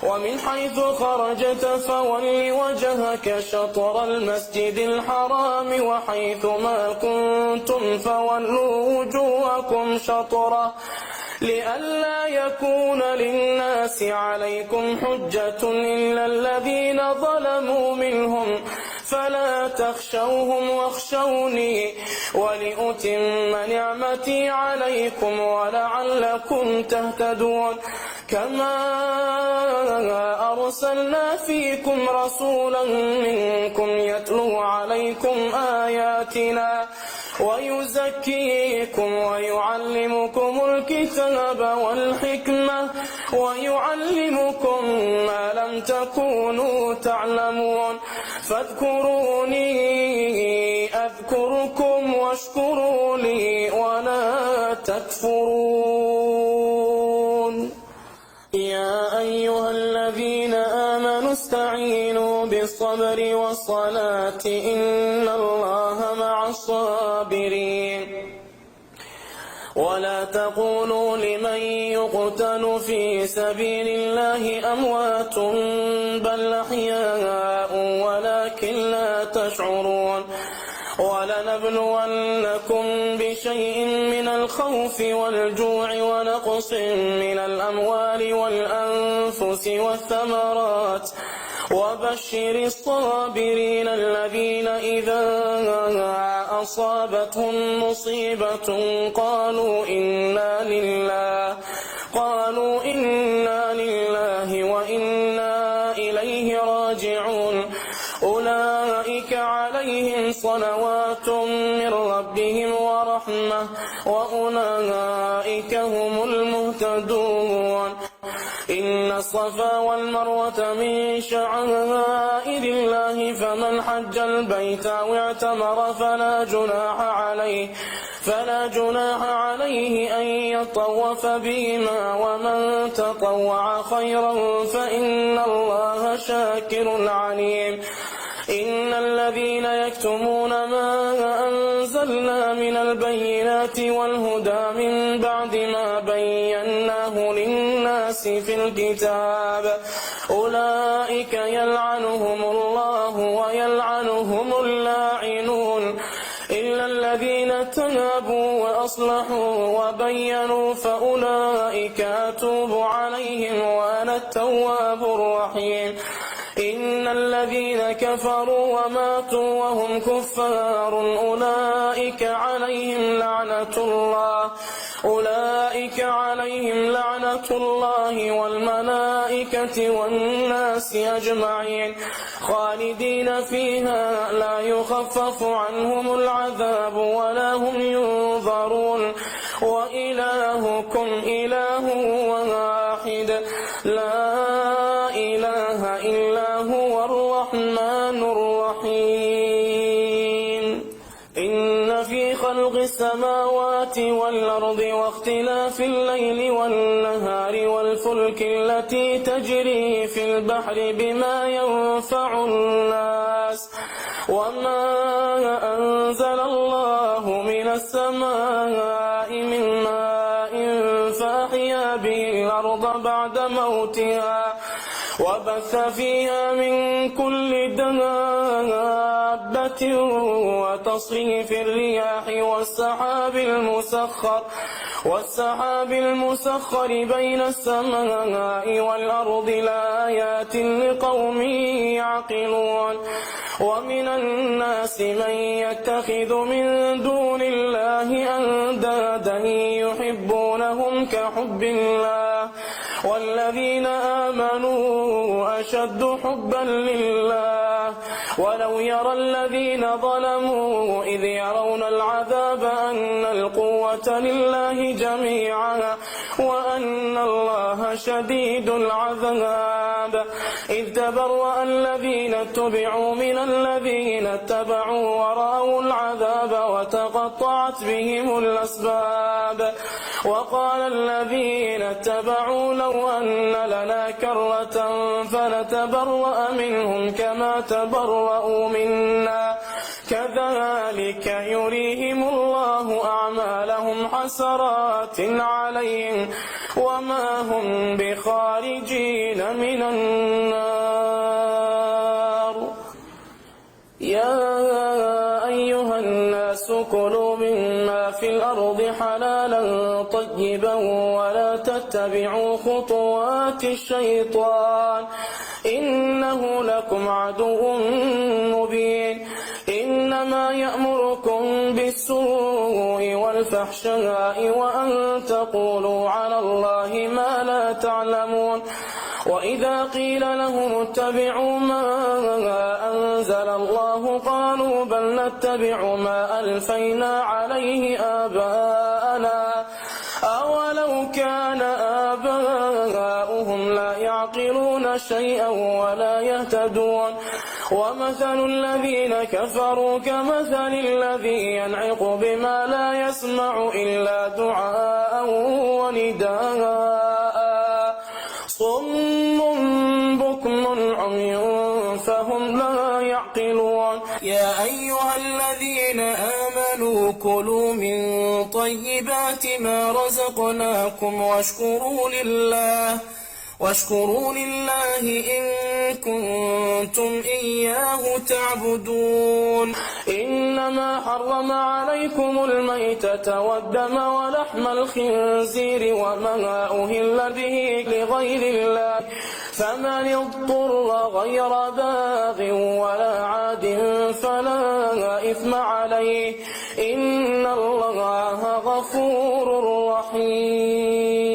ومن حيث خرجت فول وجهك شطر المسجد الحرام وحيث ما كنتم فولوا وجوهكم شطره لئلا يكون للناس عليكم حجة إلا الذين ظلموا منهم فلا تخشوهم واخشوني ولأتم نعمتي عليكم ولعلكم تهتدون كما أرسلنا فيكم رسولا منكم يتلو عليكم آياتنا ويزكيكم ويعلمكم الكتاب والحكمة ويعلمكم ما لم تكونوا تعلمون فاذكروني أذكركم واشكروا لي ولا تكفرون يا أيها الذين آمنوا استعينوا بالصبر والصبر الصلاة إن الله مع الصابرين ولا تقولوا لمن يقتل في سبيل الله أموات بل أحياء ولكن لا تشعرون ولنبلونكم بشيء من الخوف والجوع ونقص من الأموال والأنفس والثمرات وبشر الصابرين الذين إذا أصابتهم مصيبة قالوا إنا لله وإنا إليه راجعون أولئك عليهم صلوات من ربهم ورحمة وأولئك هم المهتدون إن الصفا والمروة من شعائر الله فمن حج البيت أو اعتمر فلا جناح عليه أن يطوف بهما ومن تطوع خيرا فإن الله شاكر عليم إن الذين يكتمون ما أنزلنا من البينات والهدى من بعد ما بيناه للناس في الكتاب أولئك يلعنهم الله ويلعنهم اللاعنون إلا الذين تابوا وأصلحوا وبينوا فأولئك أتوب عليهم وأنا التواب الرحيم إن الذين كفروا وماتوا وهم كفار أولئك عليهم لعنة الله والملائكة والناس أجمعين خالدين فيها لا يخفف عنهم العذاب ولا هم ينظرون وإلهكم إله واحد لا إله إلا هو الرحمن الرحيم إن في خلق السماوات والأرض واختلاف الليل والنهار والفلك التي تجري في البحر بما ينفع الناس وما أنزل الله من السماء من ماء فأحيا به الأرض بعد موتها وبث فيها من كل دابة وتصريف الرياح والسحاب المسخر بين السماء والأرض لآيات لقوم يعقلون ومن الناس من يتخذ من دون الله أندادا يحبونهم كحب الله والذين آمنوا أشد حبا لله ولو يرى الذين ظلموا إذ يرون العذاب أن القوة لله جميعا وأن الله شديد العذاب إذ تبرأ الذين اتبعوا من الذين اتبعوا ورأوا العذاب وتقطعت بهم الأسباب وقال الذين اتبعوا لو أن لنا كرة فنتبرأ منهم كما تبرأوا منا كذلك يريهم الله أعمالهم حسرات عليهم وما هم بخارجين من النار يا أيها الناس كلوا مما في الأرض حلالا طيبا ولا تتبعوا خطوات الشيطان إنه لكم عدو مبين إنما يأمركم بالسوء والفحشاء وأن تقولوا على الله ما لا تعلمون وإذا قيل لهم اتبعوا ما أنزل الله قالوا بل نتبع ما ألفينا عليه آباءنا أولو كان آباؤهم لا يعقلون شيئا ولا يهتدون ومثل الذين كفروا كمثل الذي ينعق بما لا يسمع إلا دعاء ونداء صم بكم عمي فهم لا يعقلون. يا أيها الذين آمنوا كلوا من طيبات ما رزقناكم واشكروا لله إن كنتم إياه تعبدون. إنما حرم عليكم الميتة والدم ولحم الخنزير وما أهل به لغير الله، فمن اضطر غير باغ ولا عاد فلا إثم عليه، إن الله غفور رحيم.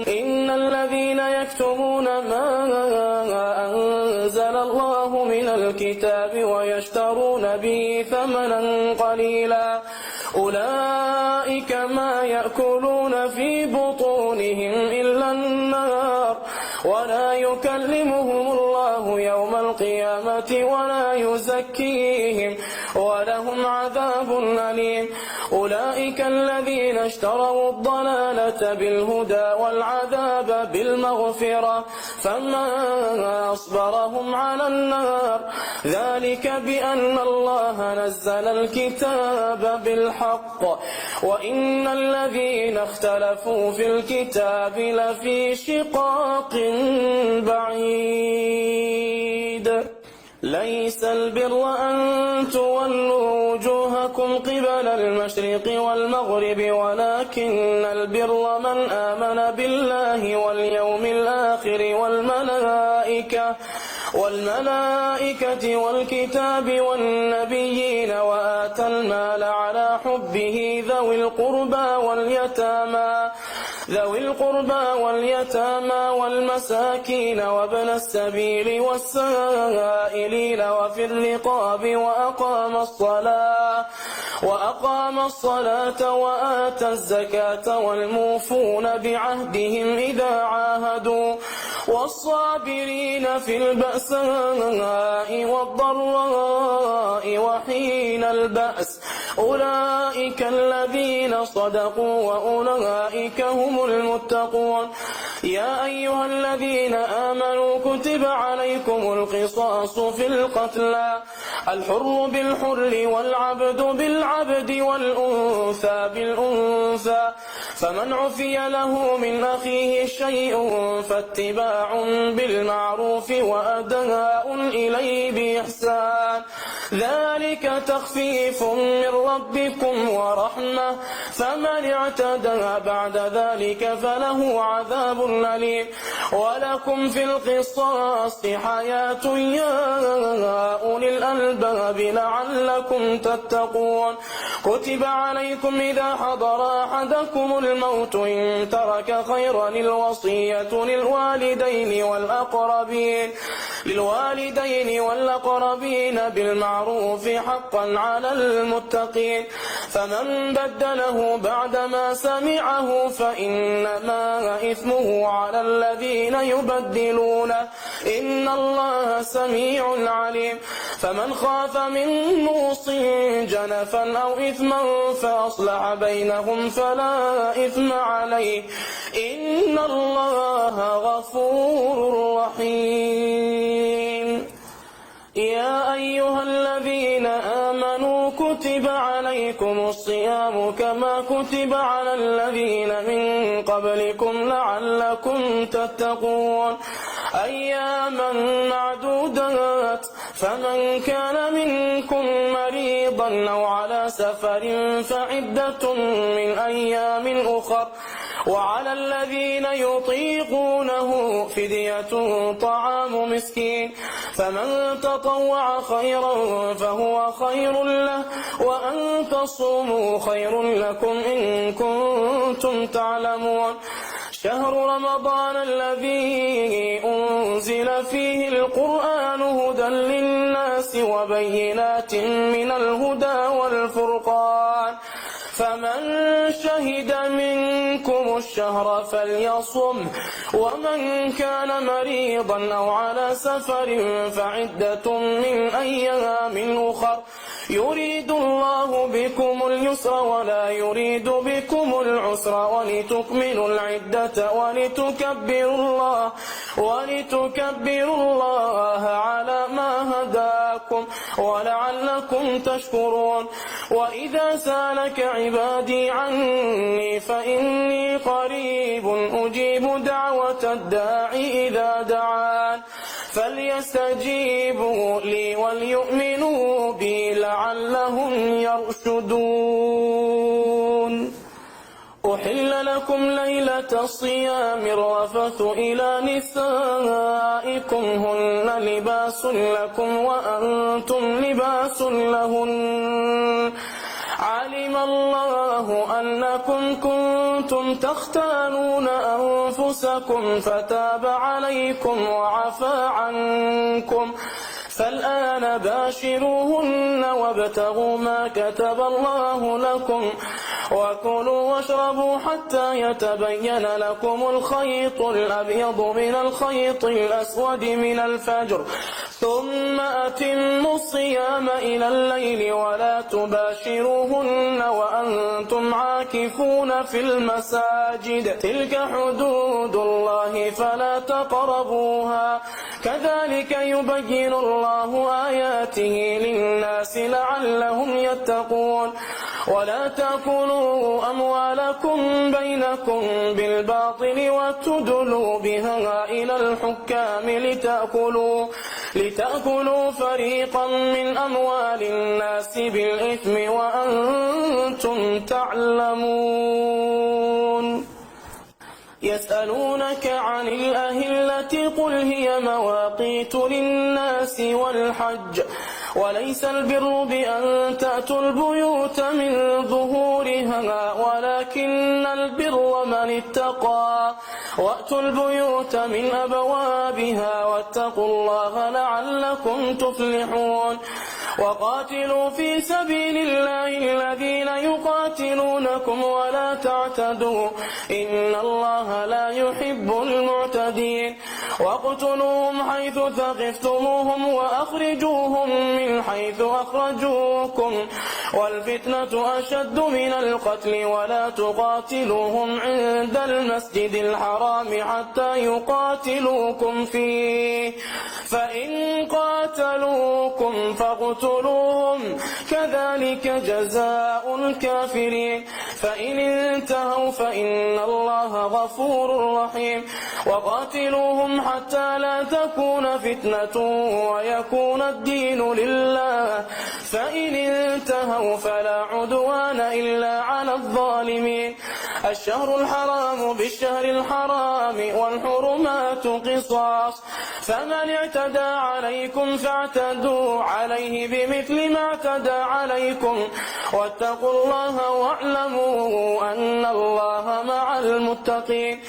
إن الذين يكتمون ما أنزل الله من الكتاب ويشترون به ثمنا قليلا أولئك ما يأكلون في بطونهم إلا النار، ولا يكلمهم الله يوم القيامة ولا يزكيهم ولهم عذاب أليم. أولئك الذين اشتروا الضلالة بالهدى والعذاب بالمغفرة، فما أصبرهم على النار، ذلك بأن الله نزل الكتاب بالحق وإن الذين اختلفوا في الكتاب لفي شقاق بعيد. ليس البر أن تولوا وجوهكم قبل المشرق والمغرب، ولكن البر من آمن بالله واليوم الآخر والملائكة والكتاب والنبيين وآتى المال على حبه ذوي القربى واليتامى والمساكين وابن السبيل والسائلين وفي الرقاب وأقام الصلاة وآتى الزكاة والموفون بعهدهم إذا عاهدوا والصابرين في البأساء والضراء وحين البأس، أولئك الذين صدقوا وأولئك هم المتقون. يا أيها الذين آمنوا كتب عليكم القصاص في القتلى، الحر بالحر والعبد بالعبد والأنثى بالأنثى، فمن عفي له من أخيه شيء فاتباع بالمعروف وأداء إليه بإحسان، ذلك تخفيف من ربكم ورحمة، فمن اعتدى بعد ذلك فله عذاب أليم. ولكم في القصاص حياة يا أولي الألباب لعلكم تتقون. كتب عليكم إذا حضر أحدكم الموت إن ترك خيرا الوصية للوالدين والأقربين بالمعروف حقا على المتقين، فمن بدله بعدما سمعه فإنما إثمه على الذين يبدلونه، إن الله سميع عليم. فمن خاف من موص جنفا أو إثما فأصلح بينهم فلا إثم عليه، إن الله غفور رحيم. يا أيها الذين آمنوا كتب عليكم الصيام كما كتب على الذين من قبلكم لعلكم تتقون، أياما معدودات، فمن كان منكم مريضا أو على سفر فعدة من أيام أخر، وعلى الذين يطيقونه فدية طعام مسكين، فمن تطوع خيرا فهو خير له، وأن تصوموا خير لكم إن كنتم تعلمون. شهر رمضان الذي أنزل فيه القرآن هدى للناس وبينات من الهدى والفرقان، فمن شهد منكم الشهر فليصم، ومن كان مريضا أو على سفر فعدة من أيام أخر، يريد الله بكم اليسر ولا يريد بكم العسر، ولتكملوا العدة ولتكبروا الله على ولعلكم تشكرون. وإذا سألك عبادي عني فإني قريب أجيب دعوة الداعي إذا دعان فليستجيبوا لي وليؤمنوا بي لعلهم يرشدون. أحل لكم ليلة الصيام الرفث إلى نسائكم هن لباس لكم وأنتم لباس لهن علم الله أنكم كنتم تختانون أنفسكم فتاب عليكم وعفى عنكم فالآن باشروهن وابتغوا ما كتب الله لكم وكلوا واشربوا حتى يتبين لكم الخيط الأبيض من الخيط الأسود من الفجر ثم أتموا الصيام إلى الليل ولا تباشروهن وأنتم عاكفون في المساجد تلك حدود الله فلا تقربوها كذلك يبين الله آياته للناس لعلهم يتقون. ولا تأكلوا أموالكم بينكم بالباطل وتدلوا بها إلى الحكام لتأكلوا فريقا من أموال الناس بالإثم وأنتم تعلمون. يسألونك عن الأهلة قل هي مواقيت للناس والحج وليس البر بأن تأتوا البيوت من ظهورها ولكن البر من اتقى وأتوا البيوت من أبوابها واتقوا الله لعلكم تفلحون. وقاتلوا في سبيل الله الذين يقاتلونكم ولا تعتدوا إن الله لا يحب المعتدين. واقتلوهم حيث ثقفتموهم وأخرجوهم من حيث أخرجوكم والفتنة أشد من القتل ولا تقاتلوهم عند المسجد الحرام حتى يقاتلوكم فيه فإن قاتلوكم فاقتلوهم كذلك جزاء الكافرين. فإن انتهوا فإن الله غفور رحيم. وقاتلوهم حتى لا تكون فتنة ويكون الدين لله فإن انتهوا فلا عدوان إلا على الظالمين. الشهر الحرام بالشهر الحرام والحرمات قصاص فمن اعتدى عليكم فاعتدوا عليه بمثل ما اعتدى عليكم واتقوا الله واعلموا أن الله مع المتقين.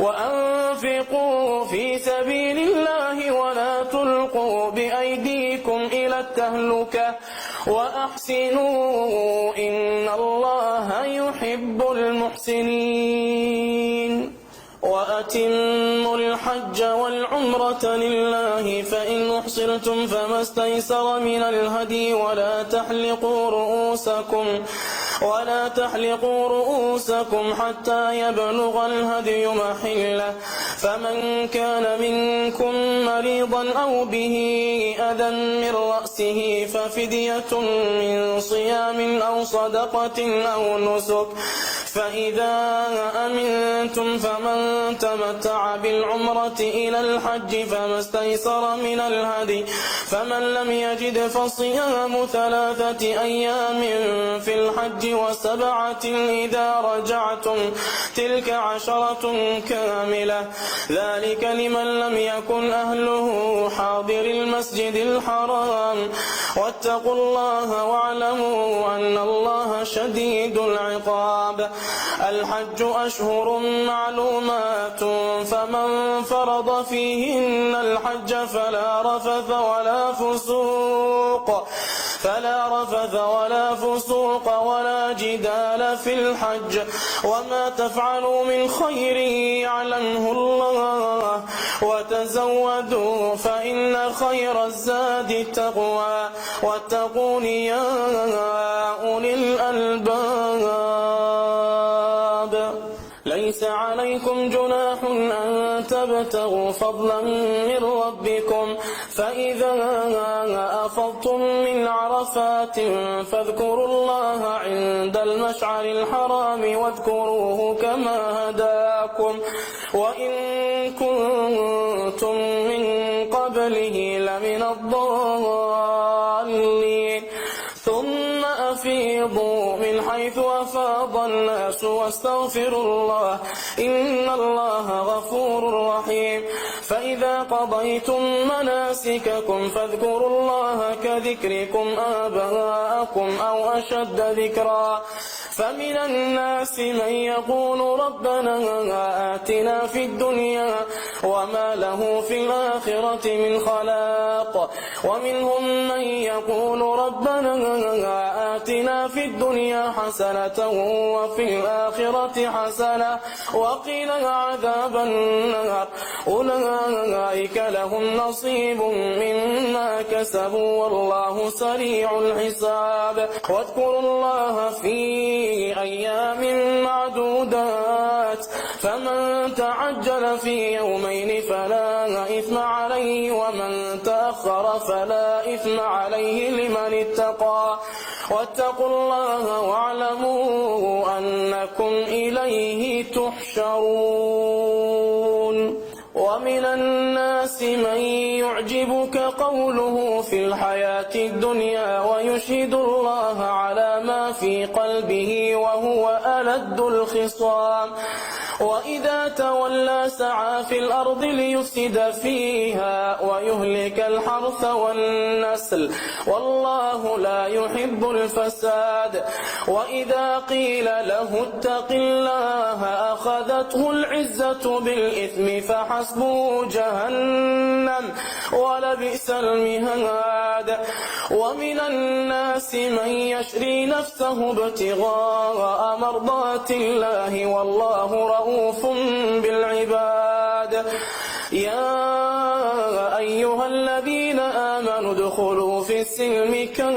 وأنفقوا في سبيل الله ولا تلقوا بأيديكم إلى التهلكة وأحسنوا إن الله يحب المحسنين. وأتموا الحج والعمرة لله فإن أحصرتم فما استيسر من الهدي ولا تحلقوا رؤوسكم حتى يبلغ الهدي محله فمن كان منكم مريضا أو به أذى من رأسه ففدية من صيام أو صدقة أو نسك فإذا أمنتم فمن تمتع بالعمرة إلى الحج فما استيسر من الهدي فمن لم يجد فصيام 3 أيام في الحج و7 إذا رجعتم تلك 10 كاملة ذلك لمن لم يكن أهله حاضر المسجد الحرام واتقوا الله واعلموا أن الله شديد العقاب. الحج أشهر معلومات فمن فرض فيهن الحج فلا رفث ولا فسوق ولا جدال في الحج وما تفعلوا من خير يعلمه الله وتزودوا فإن خير الزاد التقوى واتقون يا أولي الألباب. ليس عليكم جناح أن تبتغوا فضلا من ربكم فإذا أفضتم من عرفات فاذكروا الله عند المشعر الحرام واذكروه كما هداكم وإن كنتم من قبله لمن الضالين ثم أفيضوا من حيث أفاض الناس واستغفروا الله إن الله غفور رحيم فإذا قضيتم مناسككم فاذكروا الله كذكركم آباءكم أو أشد ذكرا فمن الناس من يقول ربنا آتنا في الدنيا وما له في الآخرة من خلاق ومنهم من يقول ربنا آتنا في الدنيا حسنة وفي الآخرة حسنة وقنا عذاب النار أولئك لهم نصيب مما كسبوا والله سريع الحساب واذكروا الله في أيام معدودات فمن تعجل في يومين فلا إثم عليه ومن تأخر فلا إثم عليه لمن اتقى واتقوا الله واعلموا أنكم إليه تحشرون ومن الناس من يعجبك قوله في الحياة الدنيا ويشهد الله على ما في قلبه وهو ألد الخصام وإذا تولى سعى في الأرض ليفسد فيها ويهلك الحرث والنسل والله لا يحب الفساد وإذا قيل له اتق الله أخذته العزة بالإثم فحسبه جهنم ولبئس المهاد ومن الناس من يشري نفسه ابتغاء مرضات الله والله رؤوف بالعباد يا أيها الذين آمنوا ادخلوا في السلم كافة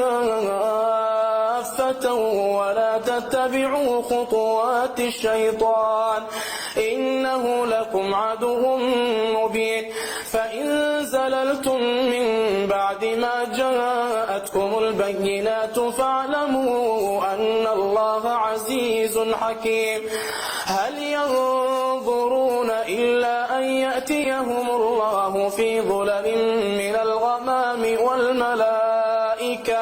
ولا تتبعوا خطوات الشيطان إنه لكم عدو مبين فإن زللتم من بعد ما جاءتكم البينات فاعلموا أن الله عزيز حكيم هل ينظرون إلا أن يأتيهم الله في ظلل من الغمام والملائكة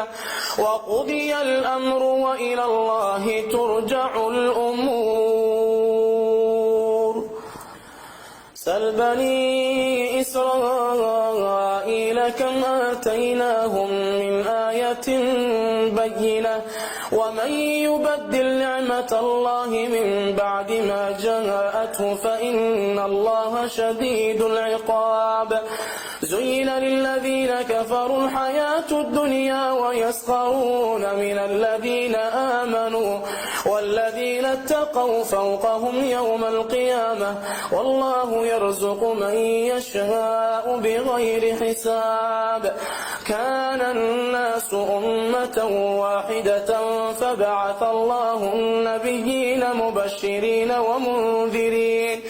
وقضي الأمر وإلى الله ترجع الأمور سل بني إسرائيل كم آتيناهم من آية بينة ومن يبدل نعمة الله من بعد ما جاءته فإن الله شديد العقاب زين للذين كفروا الحياة الدنيا ويسخرون من الذين آمنوا والذين اتقوا فوقهم يوم القيامة والله يرزق من يشاء بغير حساب كان الناس أمة واحدة فبعث الله النبيين مبشرين ومنذرين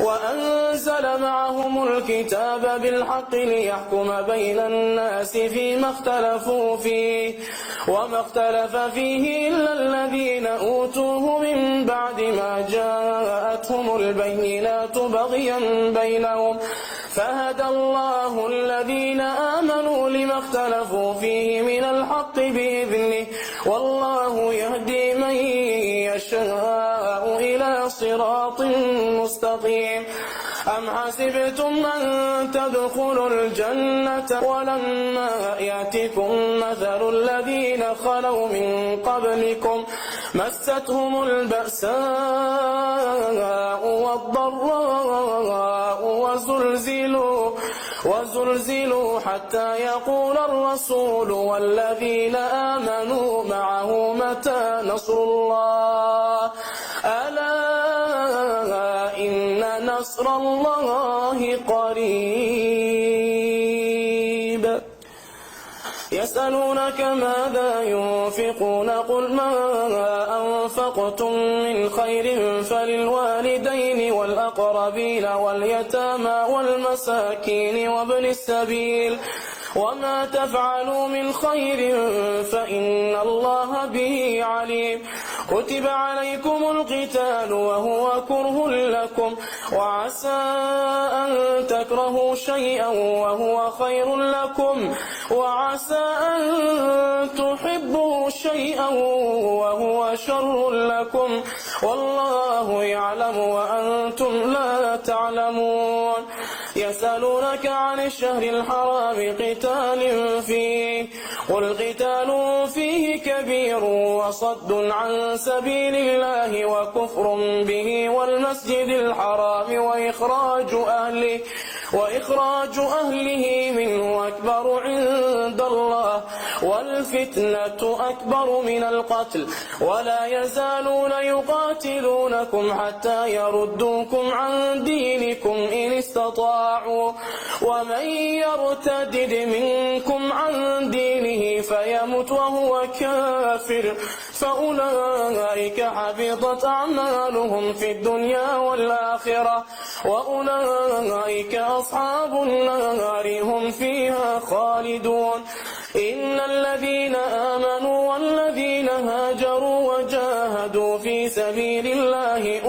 وأنزل معهم الكتاب بالحق ليحكم بين الناس فيما اختلفوا فيه وما اختلف فيه إلا الذين أوتوه من بعد ما جاءتهم البينات بغيا بينهم فهدى الله الذين آمنوا لما اختلفوا فيه من الحق بإذنه والله يهدي من يشاء إلى صراط مستقيم أم حسبتم أن تدخلوا الجنة ولما يأتكم مثل الذين خلوا من قبلكم مستهم البأساء والضراء وزلزلوا حتى يقول الرسول والذين آمنوا معه متى نصر الله ألا إن نصر الله قريب يسألونك ماذا ينفقون قل ما أنفقتم من خير فللوالدين والأقربين واليتامى والمساكين وابن السبيل وما تفعلوا من خير فإن الله به عليم كتب عليكم القتال وهو كره لكم وعسى أن تكرهوا شيئا وهو خير لكم وعسى أن تحبوا شيئا وهو شر لكم والله يعلم وأنتم لا تعلمون يسألونك عن الشهر الحرام قتال فيه قل قتال فيه كبير وصد عن سبيل الله وكفر به والمسجد الحرام وإخراج أهله منه أكبر عند الله والفتنة أكبر من القتل ولا يزالون يقاتلونكم حتى يردوكم عن دينكم إن استطاعوا ومن يرتدد منكم عن دينه فيمت وهو كافر فأولئك حبطت أعمالهم في الدنيا والآخرة وأولئك أصحاب النار هم فيها خالدون إن الذين آمنوا والذين هاجروا وجاهدوا في سبيل الله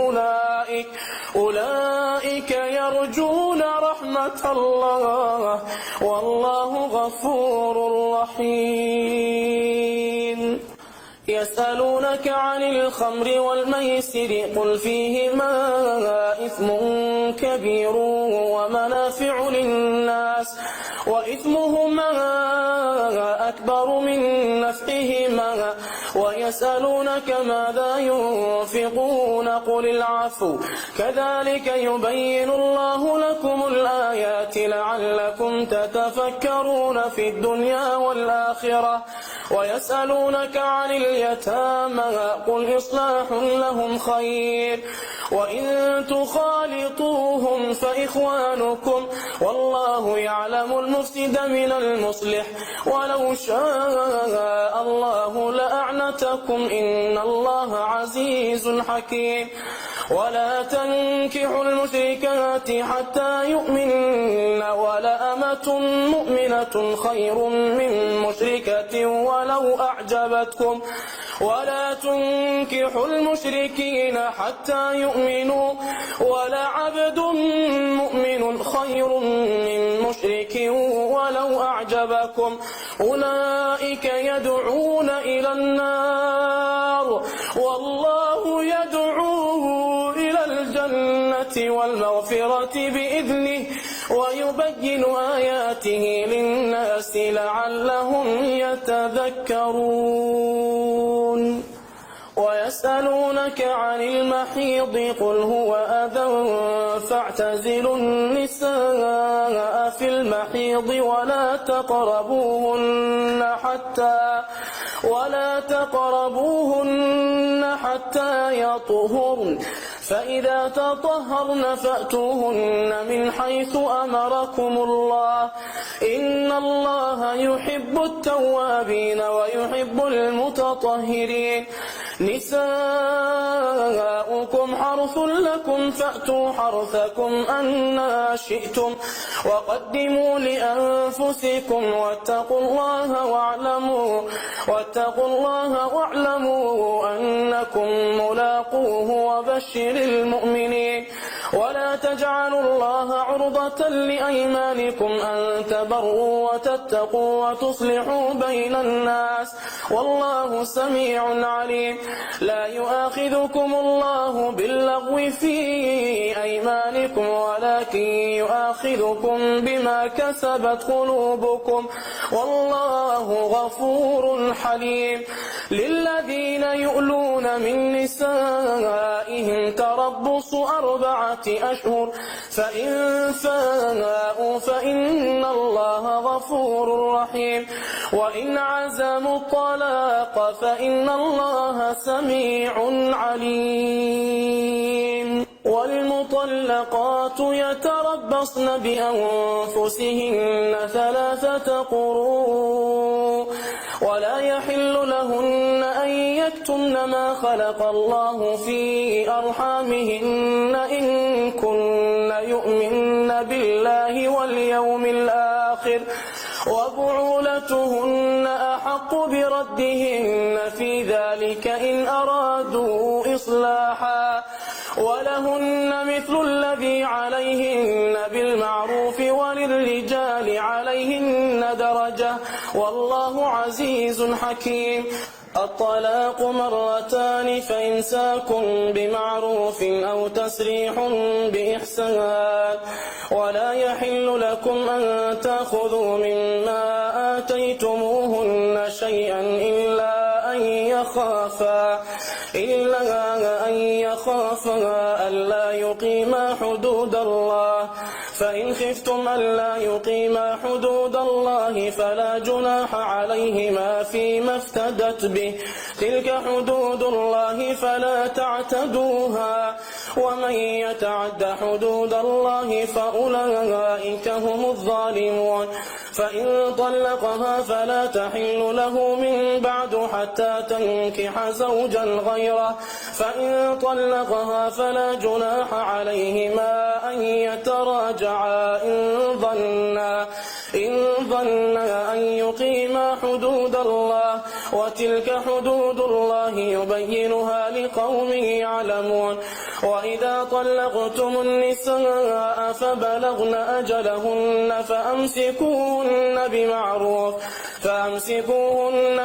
أولئك يرجون رحمة الله والله غفور رحيم يسألونك عن الخمر والميسر قل فيهما إثم كبير ومنافع للناس وإثمهما أكبر من نفعهما ويسألونك ماذا ينفقون قل العفو كذلك يبين الله لكم الآيات لعلكم تتفكرون في الدنيا والآخرة ويسألونك عن اليتامى قل إصلاح لهم خير وإن تخالطوهم فإخوانكم والله يعلم المفسد من المصلح ولو شاء الله لأعنتكم إن الله عزيز حكيم ولا تنكحوا المشركات حتى يؤمنن ولأمة مؤمنة خير من مشركة ولو أعجبتكم ولا تنكحوا المشركين حتى يؤمنوا ولعبد مؤمن خير من مشرك ولو أعجبكم أولئك يدعون إلى النار والله يدعو إلى الجنة والمغفرة بإذنه ويبين آياته للناس لعلهم يتذكرون ويسألونك عن المحيض قل هو أذى فاعتزلوا النساء في المحيض ولا تقربوهن حتى يطهرن فإذا تطهرن فأتوهن من حيث أمركم الله إن الله يحب التوابين ويحب المتطهرين نساؤكم حرث لكم فأتوا حرثكم أنا شئتم وقدموا لأنفسكم واتقوا الله واعلموا أنكم ملاقوه وبشر المؤمنين ولا تجعلوا الله عرضة لأيمانكم أن تبروا وتتقوا وتصلحوا بين الناس والله سميع عليم لا يؤاخذكم الله باللغو في أيمانكم ولكن يؤاخذكم بما كسبت قلوبكم والله غفور حليم للذين يؤلون من نسائهم تربص 4 أشهر فإن فاءوا فإن الله غفور رحيم وإن عزموا الطلاق فإن الله سميع عليم والمطلقات يتربصن بأنفسهن 3 قروء ولا يحل لهن أن يكتمن ما خلق الله في أرحامهن إن كن يؤمن بالله واليوم الآخر وبعولتهن أحق بردهن في ذلك إن أرادوا إصلاحا ولهن مثل الذي عليهن بالمعروف وللرجال عليهن درجة والله عزيز حكيم. الطلاق مرتان فإمساك بمعروف أو تسريح بإحسان ولا يحل لكم أن تأخذوا مما آتيتموهن شيئا إلا أن يخافا ألا يقيما حدود الله فإن خفتم ألا يقيما حدود الله فلا جناح عليهما فيما افتدت به تلك حدود الله فلا تعتدوها ومن يتعد حدود الله فأولئك هم الظالمون. فإن طلقها فلا تحل له من بعد حتى تنكح زوجا غيره فإن طلقها فلا جناح عليهما أن يتراجعا إن ظنا أن يقيما حدود الله وتلك حدود الله يبينها لقوم يعلمون. وإذا طلقتم النساء فبلغن أجلهن فأمسكوهن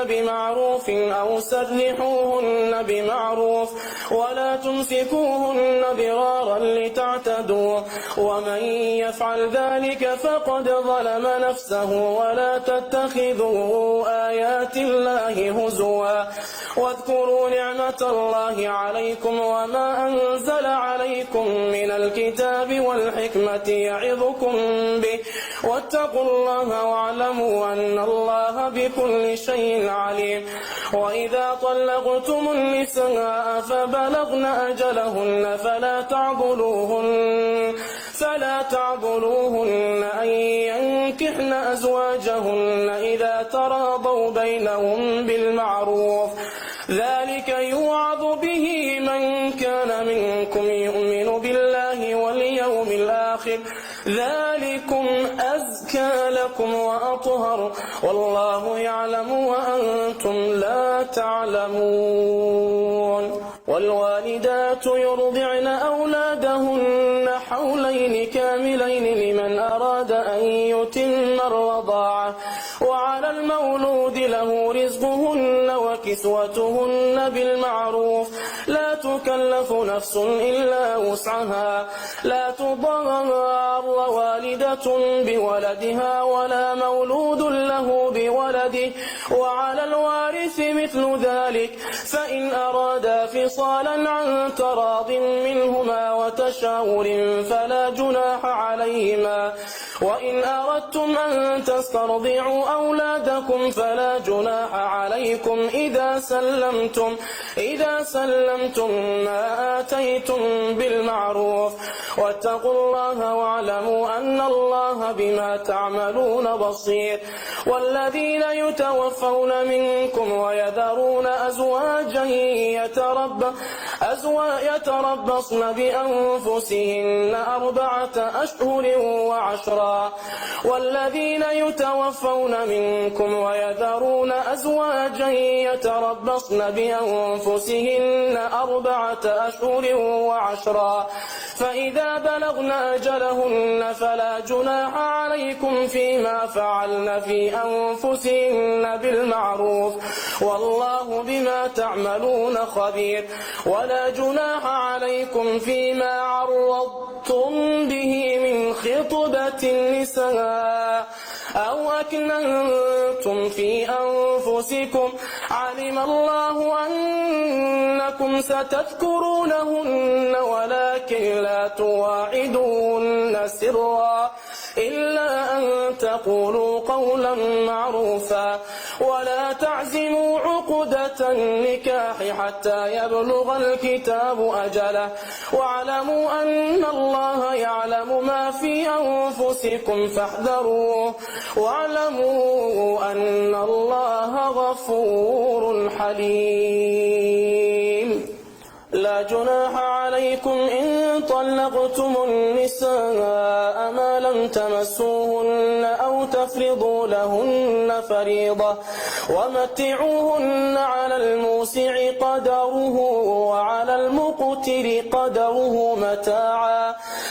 بمعروف أو سرحوهن بمعروف ولا تمسكوهن ضرارا لتعتدوا ومن يفعل ذلك فقد ظلم نفسه ولا تتخذوا آيات الله هزوا واذكروا نعمة الله عليكم وما أنزل عليكم من الكتاب والحكمة يعظكم به واتقوا الله واعلموا أن الله بكل شيء عليم. وإذا طلقتم النساء فبلغن أجلهن فلا تعضلوهن أن ينكحن أزواجهن إذا تراضوا بينهم بالمعروف ذلك يوعظ به من كان منكم يؤمن بالله واليوم الآخر ذلكم أزكى لكم وأطهر والله يعلم وأنتم لا تعلمون. والوالدات يرضعن أولادهن حولين كاملين لمن أراد أن يتم الرضاعة وعلى المولود له رزقهن وكسوتهن بالمعروف لا تكلف نفس إلا وسعها لا تضار والدة بولدها ولا مولود له بولده وعلى الوارث مثل ذلك فإن أرادا فصالا عن تراض منهما وتشاور فلا جناح عليهما وإن أردتم أن تسترضعوا أولادكم فلا جناح عليكم إذا سلمتم ما آتيتم بالمعروف واتقوا الله واعلموا أن الله بما تعملون بصير. والذين يتوفون منكم ويذرون أزواجا يتربصن بأنفسهن 4 أشهر وعشرا والذين يتوفون منكم ويذرون أزواجا يتربصن بأنفسهن 4 أشهر وعشرا فإذا بلغن أجلهن فلا جناح عليكم فيما فعلن في أنفسهن بالمعروف والله بما تعملون خبير. ولا جناح عليكم فيما عرضتم به من خطبة النساء أو أكننتم في أنفسكم علم الله أنكم ستذكرونهن ولكن لا تواعدوهن سرا إلا أن تقولوا قولا معروفا ولا تعزموا عقدة النكاح حتى يبلغ الكتاب أجله واعلموا أن الله يعلم ما في أنفسكم فاحذروه واعلموا أن الله غفور حليم. لا جناح عليكم إن طلقتم النساء ما لم تمسوهن أو تفرضوا لهن فريضة ومتعوهن على الموسع قدره وعلى المقتر قدره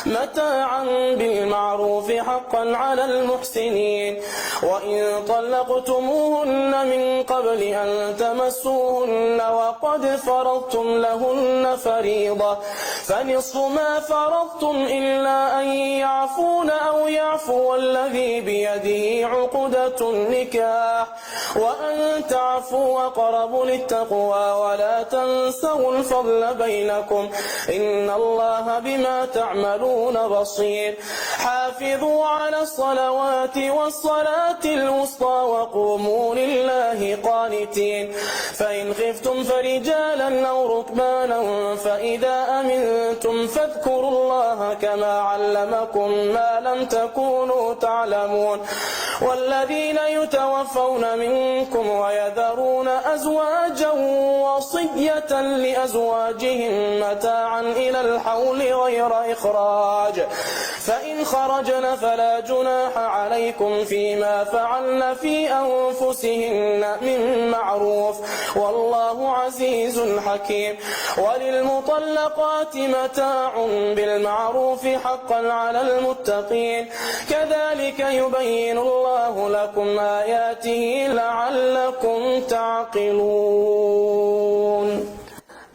متاعا بالمعروف حقا على المحسنين. وإن طلقتموهن من قبل أن تمسوهن وقد فرضتم لهن فريضة فنصف ما فرضتم إلا أن يعفون أو يعفو الذي بيده عقدة النكاح وأن تعفوا أقرب للتقوى ولا تنسوا الفضل بينكم إن الله بما تعملون بصير. حافظوا على الصلوات والصلاة الوسطى وقوموا لله قانتين. فإن خفتم فرجالا أو ركبانا فإذا أمنتم فاذكروا الله كما علمكم ما لم تكونوا تعلمون. والذين يتوفون منكم ويذرون أزواجا وصية لأزواجهم متاعا إلى الحول غير إخراج فإن خرجن فلا جناح عليكم فيما فعلن في أنفسهن من معروف والله عزيز حكيم. وللمطلقات متاع بالمعروف حقا على المتقين كذلك يبين الله لكم آياته لعلكم تعقلون.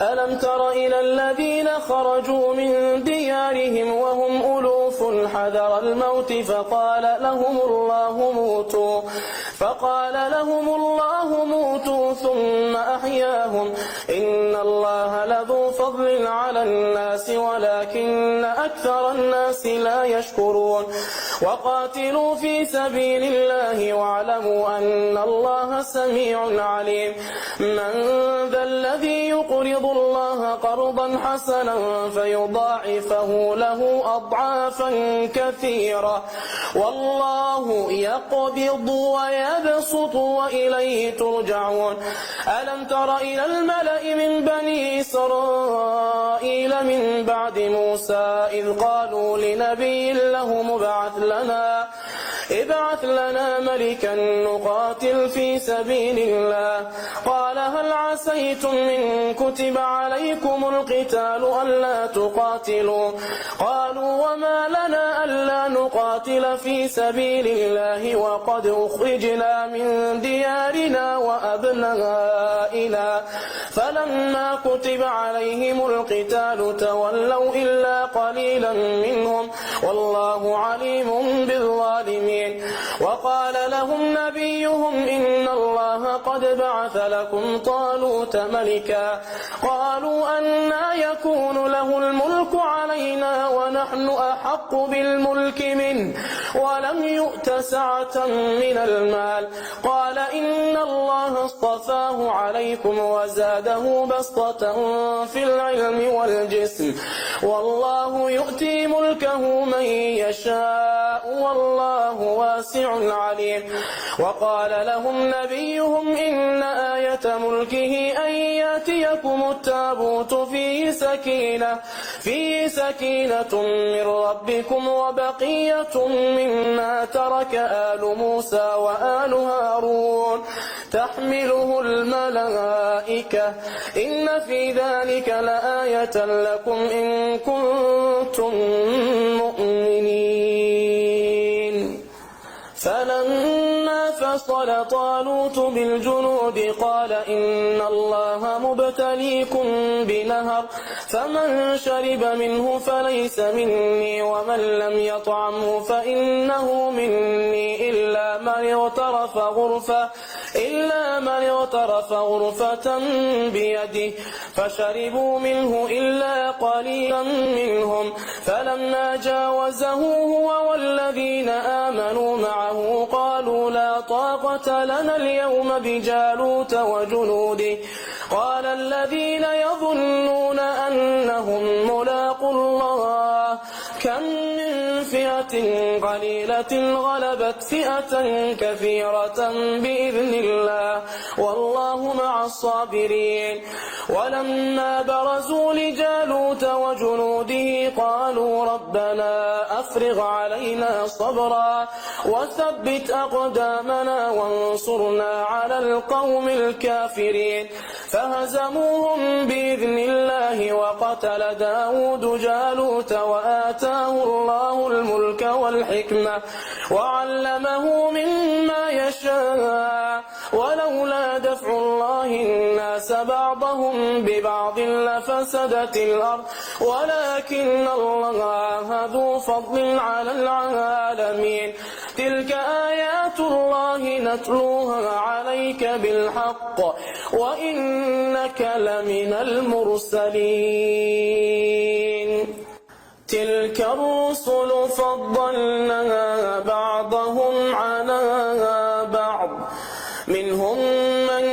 ألم تر إلى الذين خرجوا من ديارهم وهم ألوف حذر الموت فقال لهم الله موتوا ثم أحياهم إن الله لذو فضل على الناس ولكن أكثر الناس لا يشكرون. وقاتلوا في سبيل الله واعلموا أن الله سميع عليم. من ذا الذي يقرض الله قرضا حسنا فيضاعفه له أضعافا كثيرة والله يقبض ويبسط وإليه ترجعون. ألم تر إلى الملأ من بني إسرائيل من بعد موسى إذ قالوا لنبي لهم ابعث لنا ملكا نقاتل في سبيل الله قال هل عسيتم إن كتب عليكم القتال ألا تقاتلوا قالوا وما لنا ألا نقاتل في سبيل الله وقد أخرجنا من ديارنا وأبنائنا فلما كتب عليهم القتال تولوا إلا قليلا منهم والله عليم بالظالمين. وقال لهم نبيهم إن الله قد بعث لكم طالوت ملكا قالوا أنى يكون له الملك علينا ونحن أحق بالملك منه ولم يؤت سعة من المال قال إن الله اصطفاه عليكم وزاده بسطة في العلم والجسم والله يؤتي ملكه من يشاء والله واسع عليم. وقال لهم نبيهم إن آية ملكه أن يأتيكم التابوت فيه سكينة من ربكم وبقية مما ترك آل موسى وآل هارون تحمله الملائكة إن في ذلك لآية لكم إن كنتم مؤمنين. فلما فصل طالوت بالجنود قال إن الله مبتليكم بنهر فمن شرب منه فليس مني ومن لم يطعمه فإنه مني إلا من اغترف غرفة بيده فشربوا منه إلا قليلا منهم فلما جاوزه هو والذين آمنوا معه قالوا لا طاقة لنا اليوم بجالوت وجنوده قال الذين يظنون أنهم ملاقو الله كم من فئة قليلة غلبت فئة كثيرة بإذن الله والله مع الصابرين ولما برزوا لجالوت وجنوده قالوا ربنا أفرغ علينا صبرا وثبت أقدامنا وانصرنا على القوم الكافرين فهزموهم بإذن الله وقتل داود جالوت وآتاه الله الملك والحكمة وعلمه مما يشاء ولولا دفع الله الناس بعضهم ببعض لفسدت الأرض ولكن الله ذو فضل على العالمين تلك آيات الله نتلوها عليك بالحق وإنك لمن المرسلين تلك الرسل فضلنا بعضهم على بعض منهم من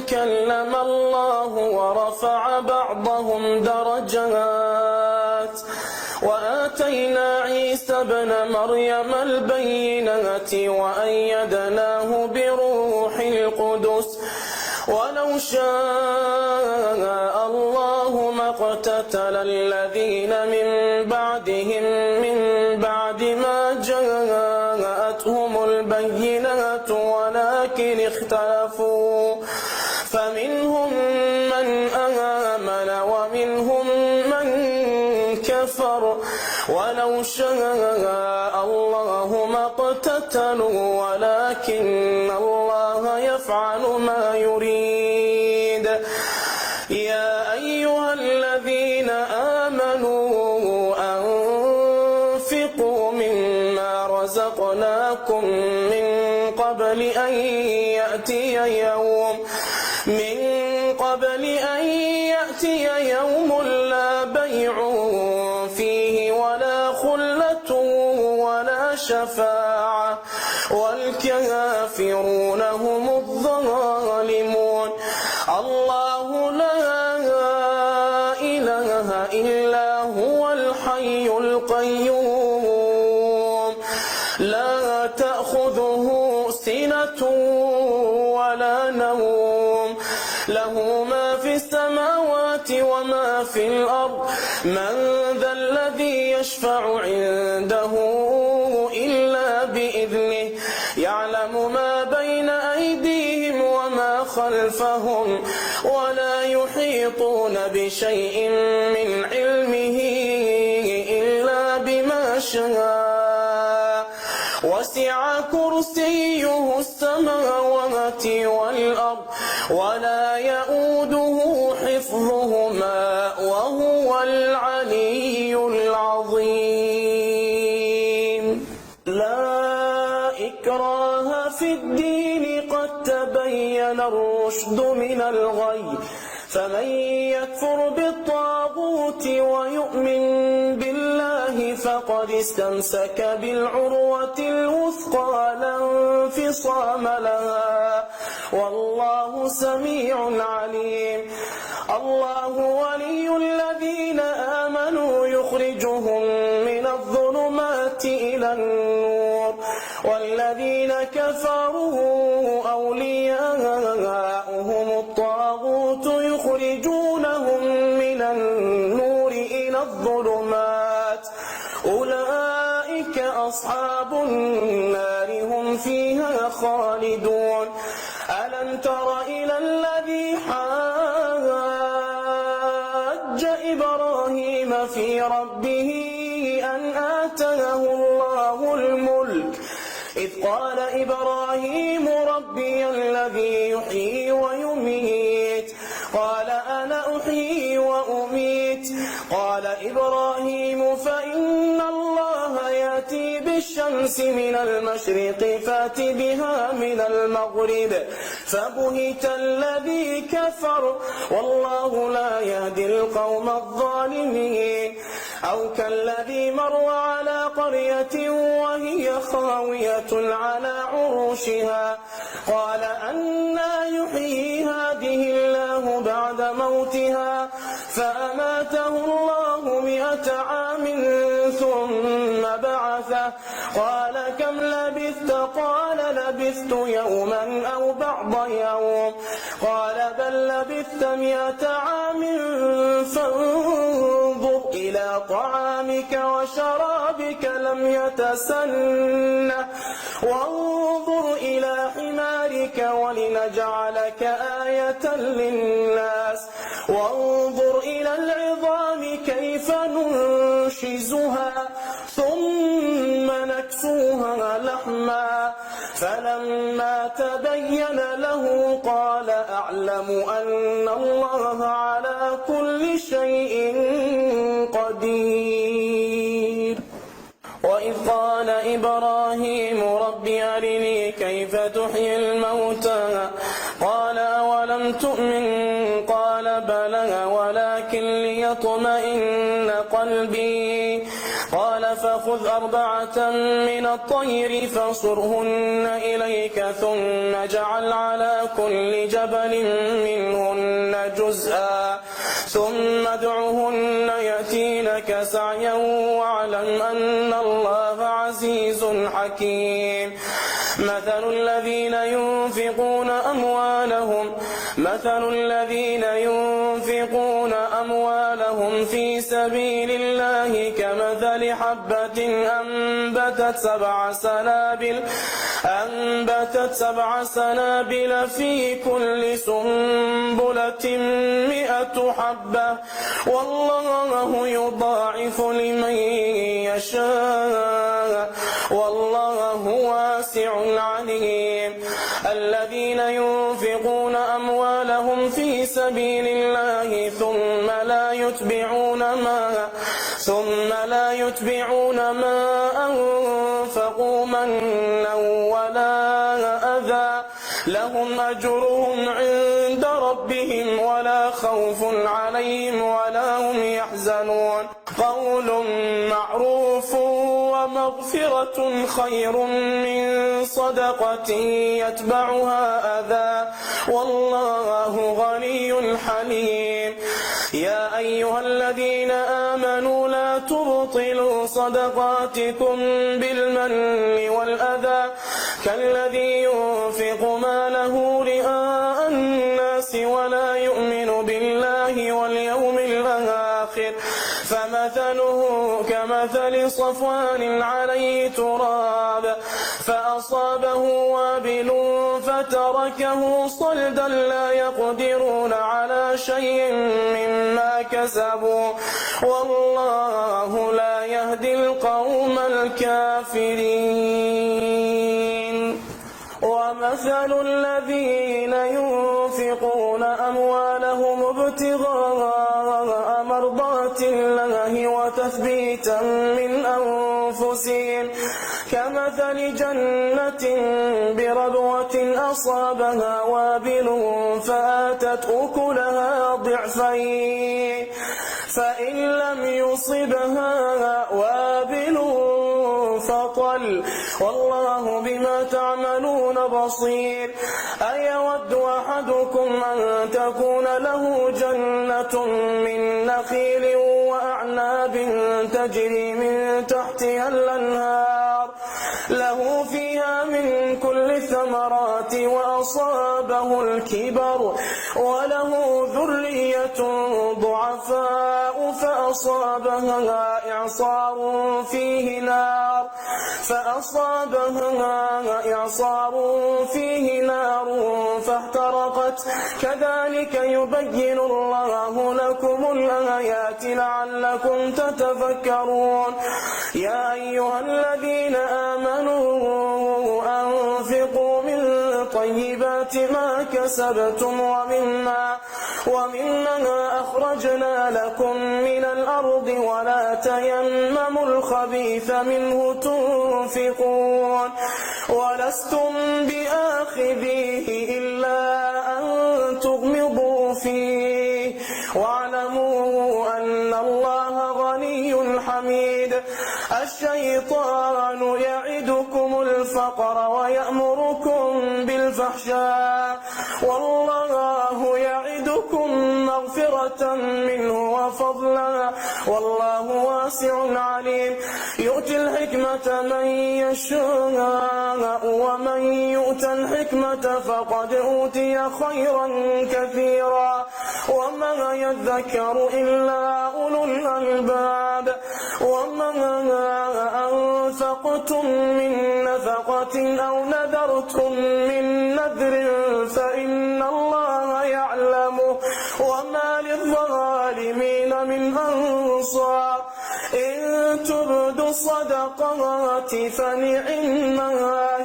كلم الله ورفع بعضهم درجات وآتينا عيسى ابن مريم البينات وأيدناه بروح القدس ولو شاء الله ما اقتتل الذين من بعدهم من بعد ما جاءتهم البينات ولكن اختلفوا فمنهم من آمن ومنهم من كفر ولو شاء الله ما اقتتلوا ولكن الله يفعل ما يريد يا أيها الذين آمنوا أنفقوا مما رزقناكم من قبل أن يأتي يوم لا بيع فيه ولا خلة ولا شفاعة والكافرون هم الظالمون الله لا إله إلا هو الحي القيوم لا تأخذه سنة ولا نوم له ما في السماوات وما في الأرض من ذا الذي يشفع عنده إلا بإذنه يعلم ما بين أيديهم وما خلفهم ولا يحيطون بشيء من علمه إلا بما شاء وسع كرسيه السماوات والأرض ولا يؤوده حفظهما وهو العلي العظيم لا إكراه في الدين قد تبين الرشد من الغي فمن يكفر بالطاغوت ويؤمن بالله فقد استمسك بالعروة الوثقى لا انفصام لها والله سميع عليم الله ولي الذين آمنوا يخرجهم من الظلمات إلى النور والذين كفروا أولياؤهم الطاغوت يخرجونهم من النور إلى الظلمات أولئك أصحاب النار هم فيها خالدون ألم تر إلى الذي حاج إبراهيم في ربه أن آتاه الله الملك إذ قال إبراهيم ربي الذي يحيي ويميت قال أنا أحيي وأميت قال إبراهيم فإن الله يأتي بالشمس الشمس من المشرق فات بها من المغرب فبهت الذي كفر والله لا يهدي القوم الظالمين أو كالذي مر على قرية وهي خاوية على عروشها قال أنى يحيي هذه الله بعد موتها فأماته الله 100 عام ثم بعثه قال كم لبثت قال لبثت يوما أو بعض يوم قال بل لبثت 100 عام فانظر إلى طعامك وشرابك لم يتسنه وانظر إلى حمارك ولنجعلك آية للناس وانظر إلى العظام كيف ننشزها ثم نكسوها لحما فلما تبين له قال أعلم أن الله على كل شيء قدير وإذ قال إبراهيم رب أرني كيف تحيي الموتى قال أولم تؤمن قال بلى ولكن ليطمئن قلبي قال فخذ 4 من الطير فصرهن إليك ثم اجعل على كل جبل منهن جزءا ثم ادعهن يأتينك سعيا واعلم أن الله عزيز حكيم مثل الذين ينفقون أموالهم في سبيل الله كمثل حبة أنبتت 7 سنابل في كل سنبلة 100 حبة والله يضاعف لمن يشاء والله واسع عليم الذين ينفقون أموالهم في سبيل الله ثم لا يتبعون ما أنفقوا منا ولا أذى لهم أجرهم عند ربهم ولا خوف عليهم ولا هم يحزنون قول معروف ومغفرة خير من صدقة يتبعها أذى والله غني حليم يا أيها الذين آمنوا لا تبطلوا صدقاتكم بالمن والأذى كالذي ينفق ماله رئاء الناس ولا يؤمن بالله واليوم الآخر فمثله كمثل صفوان عليه تراب فأصابه وابل فتركه صلدا لا يقدرون على شيء مما كسبوا والله لا يهدي القوم الكافرين ومثل الذين ينفقون أموالهم ابتغاء مرضات الله وتثبيتا من أنفسهم كمثل جنة بربوة أصابها وابل فآتت أكلها ضعفين فإن لم يصبها وابل فطل والله بما تعملون بصير أيود أحدكم أن تكون له جنة من نخيل وأعناب تجري من تحتها الأنهار له فيها من كل الثمرات وأصابه الكبر وله ذرية ضعفاء فأصابها إعصار فيه نار فاحترقت كذلك يبين الله لكم الآيات لعلكم تتفكرون يا أيها الذين آمنوا أنفقوا من طيبات ما كسبتم ومنها أخرجنا لكم من الأرض ولا تيمموا الخبيث منه تنفقون ولستم بآخذيه إلا أن تغمضوا فيه واعلموا أن الله غني حميد. الشيطان يعدكم الفقر ويأمركم بالفحشاء والله يعدكم مغفرة منه وفضلا والله واسع عليم. يؤتي الحكمة من يشاء ومن يؤت الحكمة فقد أوتي خيرا كثيرا وما يذكر إلا أولو الألباب. وما أنفقتم من نفقة أو نذرتم من نذر فإن الله يعلمه وما للظالمين من أنصار. إن تبدوا الصدقات فنعما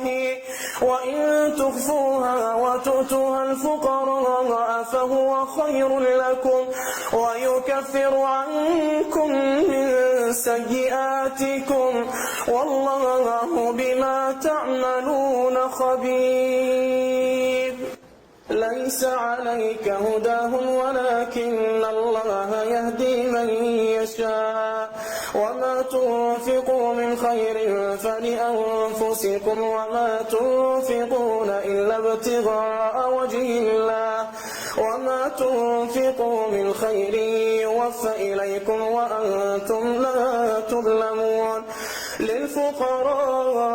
هي وإن تخفوها وتؤتوها الفقراء فهو خير لكم ويكفر عنكم من سيئاتكم والله بما تعملون خبير. ليس عليك هداهم ولكن الله يهدي من يشاء وما تنفقوا من خير فلأنفسكم وما تنفقون إلا ابتغاء وجه الله وما تنفقوا من خير يوفى إليكم وأنتم لا تظلمون. للفقراء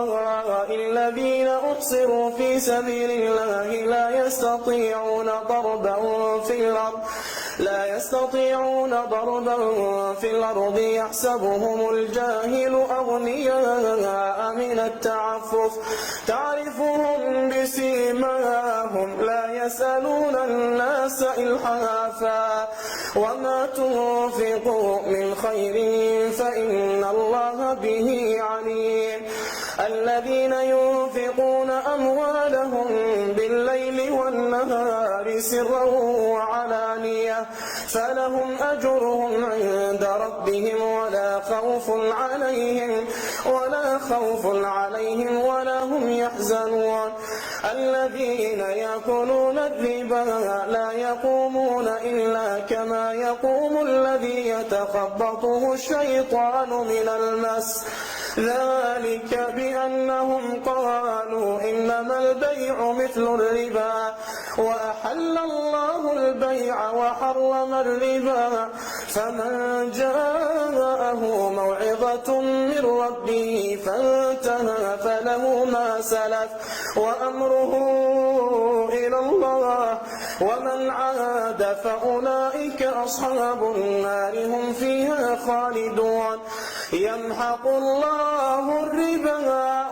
الذين أحصروا في سبيل الله لا يستطيعون ضربا في الأرض يحسبهم الجاهل أغنياء من التعفف تعرفهم بسيماهم لا يسألون الناس إلحافا وما تنفقوا من خير فإن الله به عليم. الذين ينفقون أموالهم بالليل والنهار سرا وعلانية فلهم أجرهم عند ربهم ولا خوف عليهم ولا هم يحزنون. الذين يأكلون الربا لا يقومون إلا كما يقوم الذي يتخبطه الشيطان من المس ذلك بأنهم قالوا إنما البيع مثل الربا وأحل الله البيع وحرم الربا فمن جاءه موعظة من ربه فانتهى فله ما سلف وأمره إلى الله ومن عاد فأولئك أصحاب النار هم فيها خالدون. يمحق الله الربا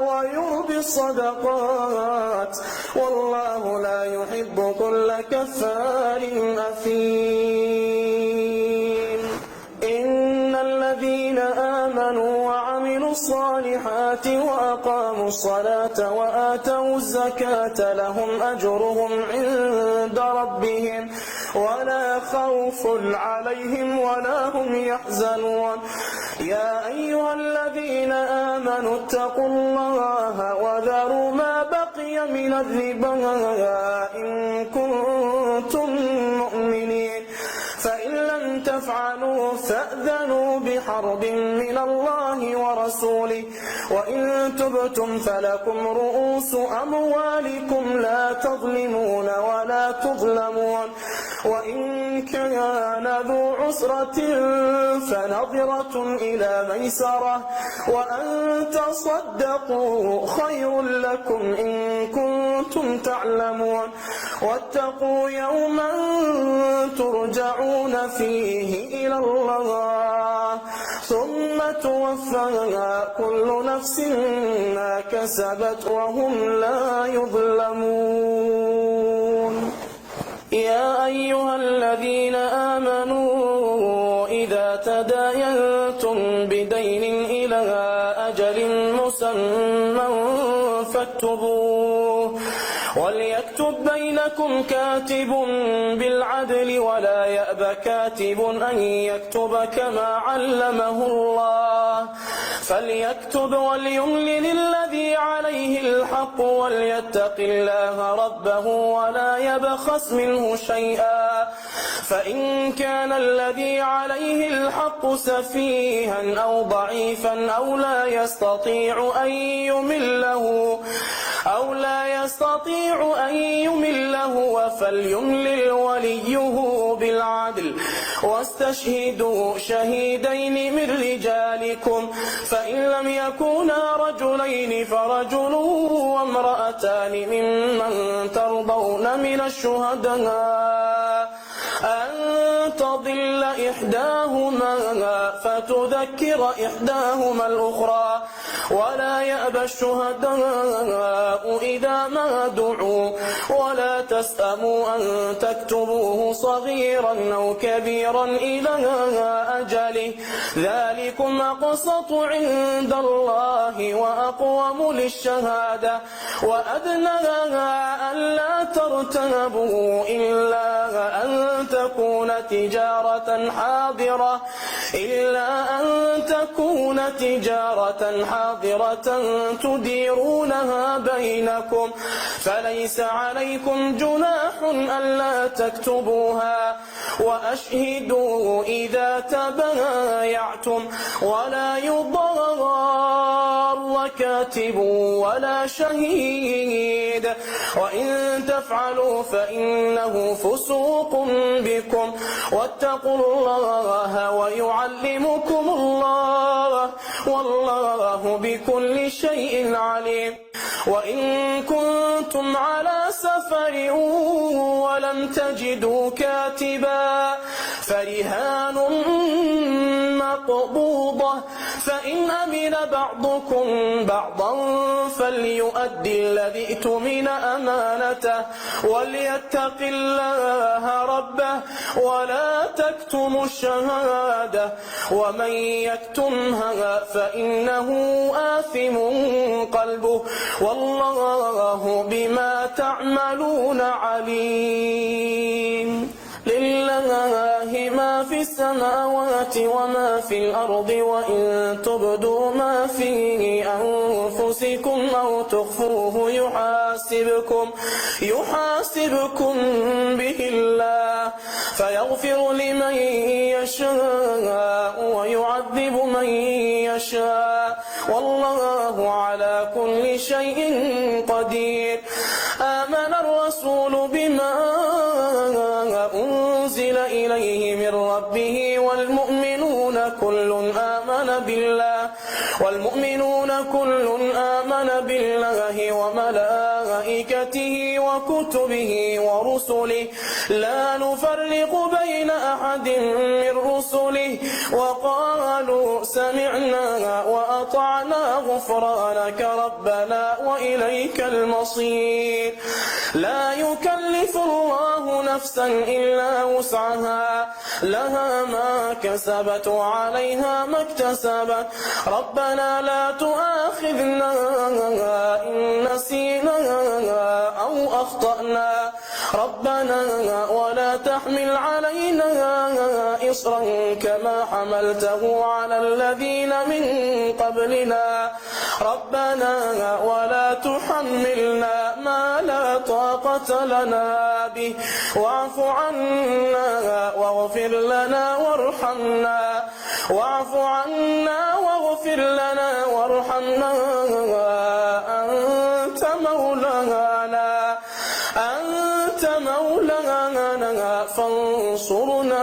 ويربي الصدقات والله لا يحب كل كفار أثيم. إن الذين آمنوا وعملوا الصالحات وأقاموا الصلاة وآتوا الزكاة لهم أجرهم عند ربهم ولا خوف عليهم ولا هم يحزنون. يا أيها الذين آمنوا اتقوا الله وذروا ما بقي من الربا إن كنتم مؤمنين فإن لم تفعلوا فأذنوا بحرب من الله ورسوله وإن تبتم فلكم رؤوس أموالكم لا تظلمون ولا تظلمون. وإن كان ذو عسرة فنظرة إلى ميسرة وأن تصدقوا خير لكم إن كنتم تعلمون. واتقوا يوما ترجعون فيه إلى الله ثم توفى كل نفس ما كسبت وهم لا يظلمون. يا أيها الذين آمنوا إذا تداينتم بدين إلى أجل مسمى فاكتبوه وليكتب بينكم كاتب بالعدل ولا يأب كاتب أن يكتب كما علمه الله فليكتب وليملل الذي عليه الحق وليتق الله ربه ولا يبخس منه شيئا فإن كان الذي عليه الحق سفيها أو ضعيفا أو لا يستطيع أن يمله فليملل وليه بالعدل واستشهدوا شهيدين من رجالكم فإن لم يكونا رجلين فرجل وامرأتان ممن ترضون من الشهداء أن تضل إحداهما فتذكر إحداهما الأخرى ولا يأبى الشهداء إذا ما دعوا ولا تسأموا أن تكتبوه صغيرا أو كبيرا إلى أجله ذلكم أقسط عند الله وأقوم للشهادة وأدنى ألا ترتابوا إلا أن تكون تجارة حاضرة تديرونها بينكم فليس عليكم جناح ألا تكتبوها وأشهدوا إذا تبايعتم ولا يضار كاتب ولا شهيد وإن تفعلوا فإنه فسوق بكم واتقوا الله ويعلمكم الله والله بكل شيء عليم وإن كنتم على سفر ولم تجدوا كاتبا فرهان مقبوضة فإن أمن بعضكم بعضا فليؤدي الذي ائتمن أمانته وليتق الله ربه ولا تكتموا الشهادة ومن يكتمها فإنه آثم قلبه والله بما تعملون عليم لله ما في السماوات وما في الأرض وإن تبدوا ما في أنفسكم أو تخفوه يحاسبكم به الله فيغفر لمن يشاء ويعذب من يشاء والله على كل شيء قدير آمن الرسول بما أنزل إليه من ربه والمؤمنون كل آمن بالله وملائكته وكتبه ورسله لا نفرق بين أحد من رسله وقالوا سمعنا وأطعنا غفرانك ربنا وإليك المصير لا يكلف الله نفسا إلا وسعها لها ما كسبت وعليها ما اكتسبت ربنا لا تؤاخذنا إن نسينا أو أخطأنا ربنا ولا تحمل علينا إصرا كما حملته على الذين من قبلنا ربنا ولا تحملنا ما لا طاقة لنا به واعف عنا واغفر لنا وارحمنا أنت مولانا فانصرنا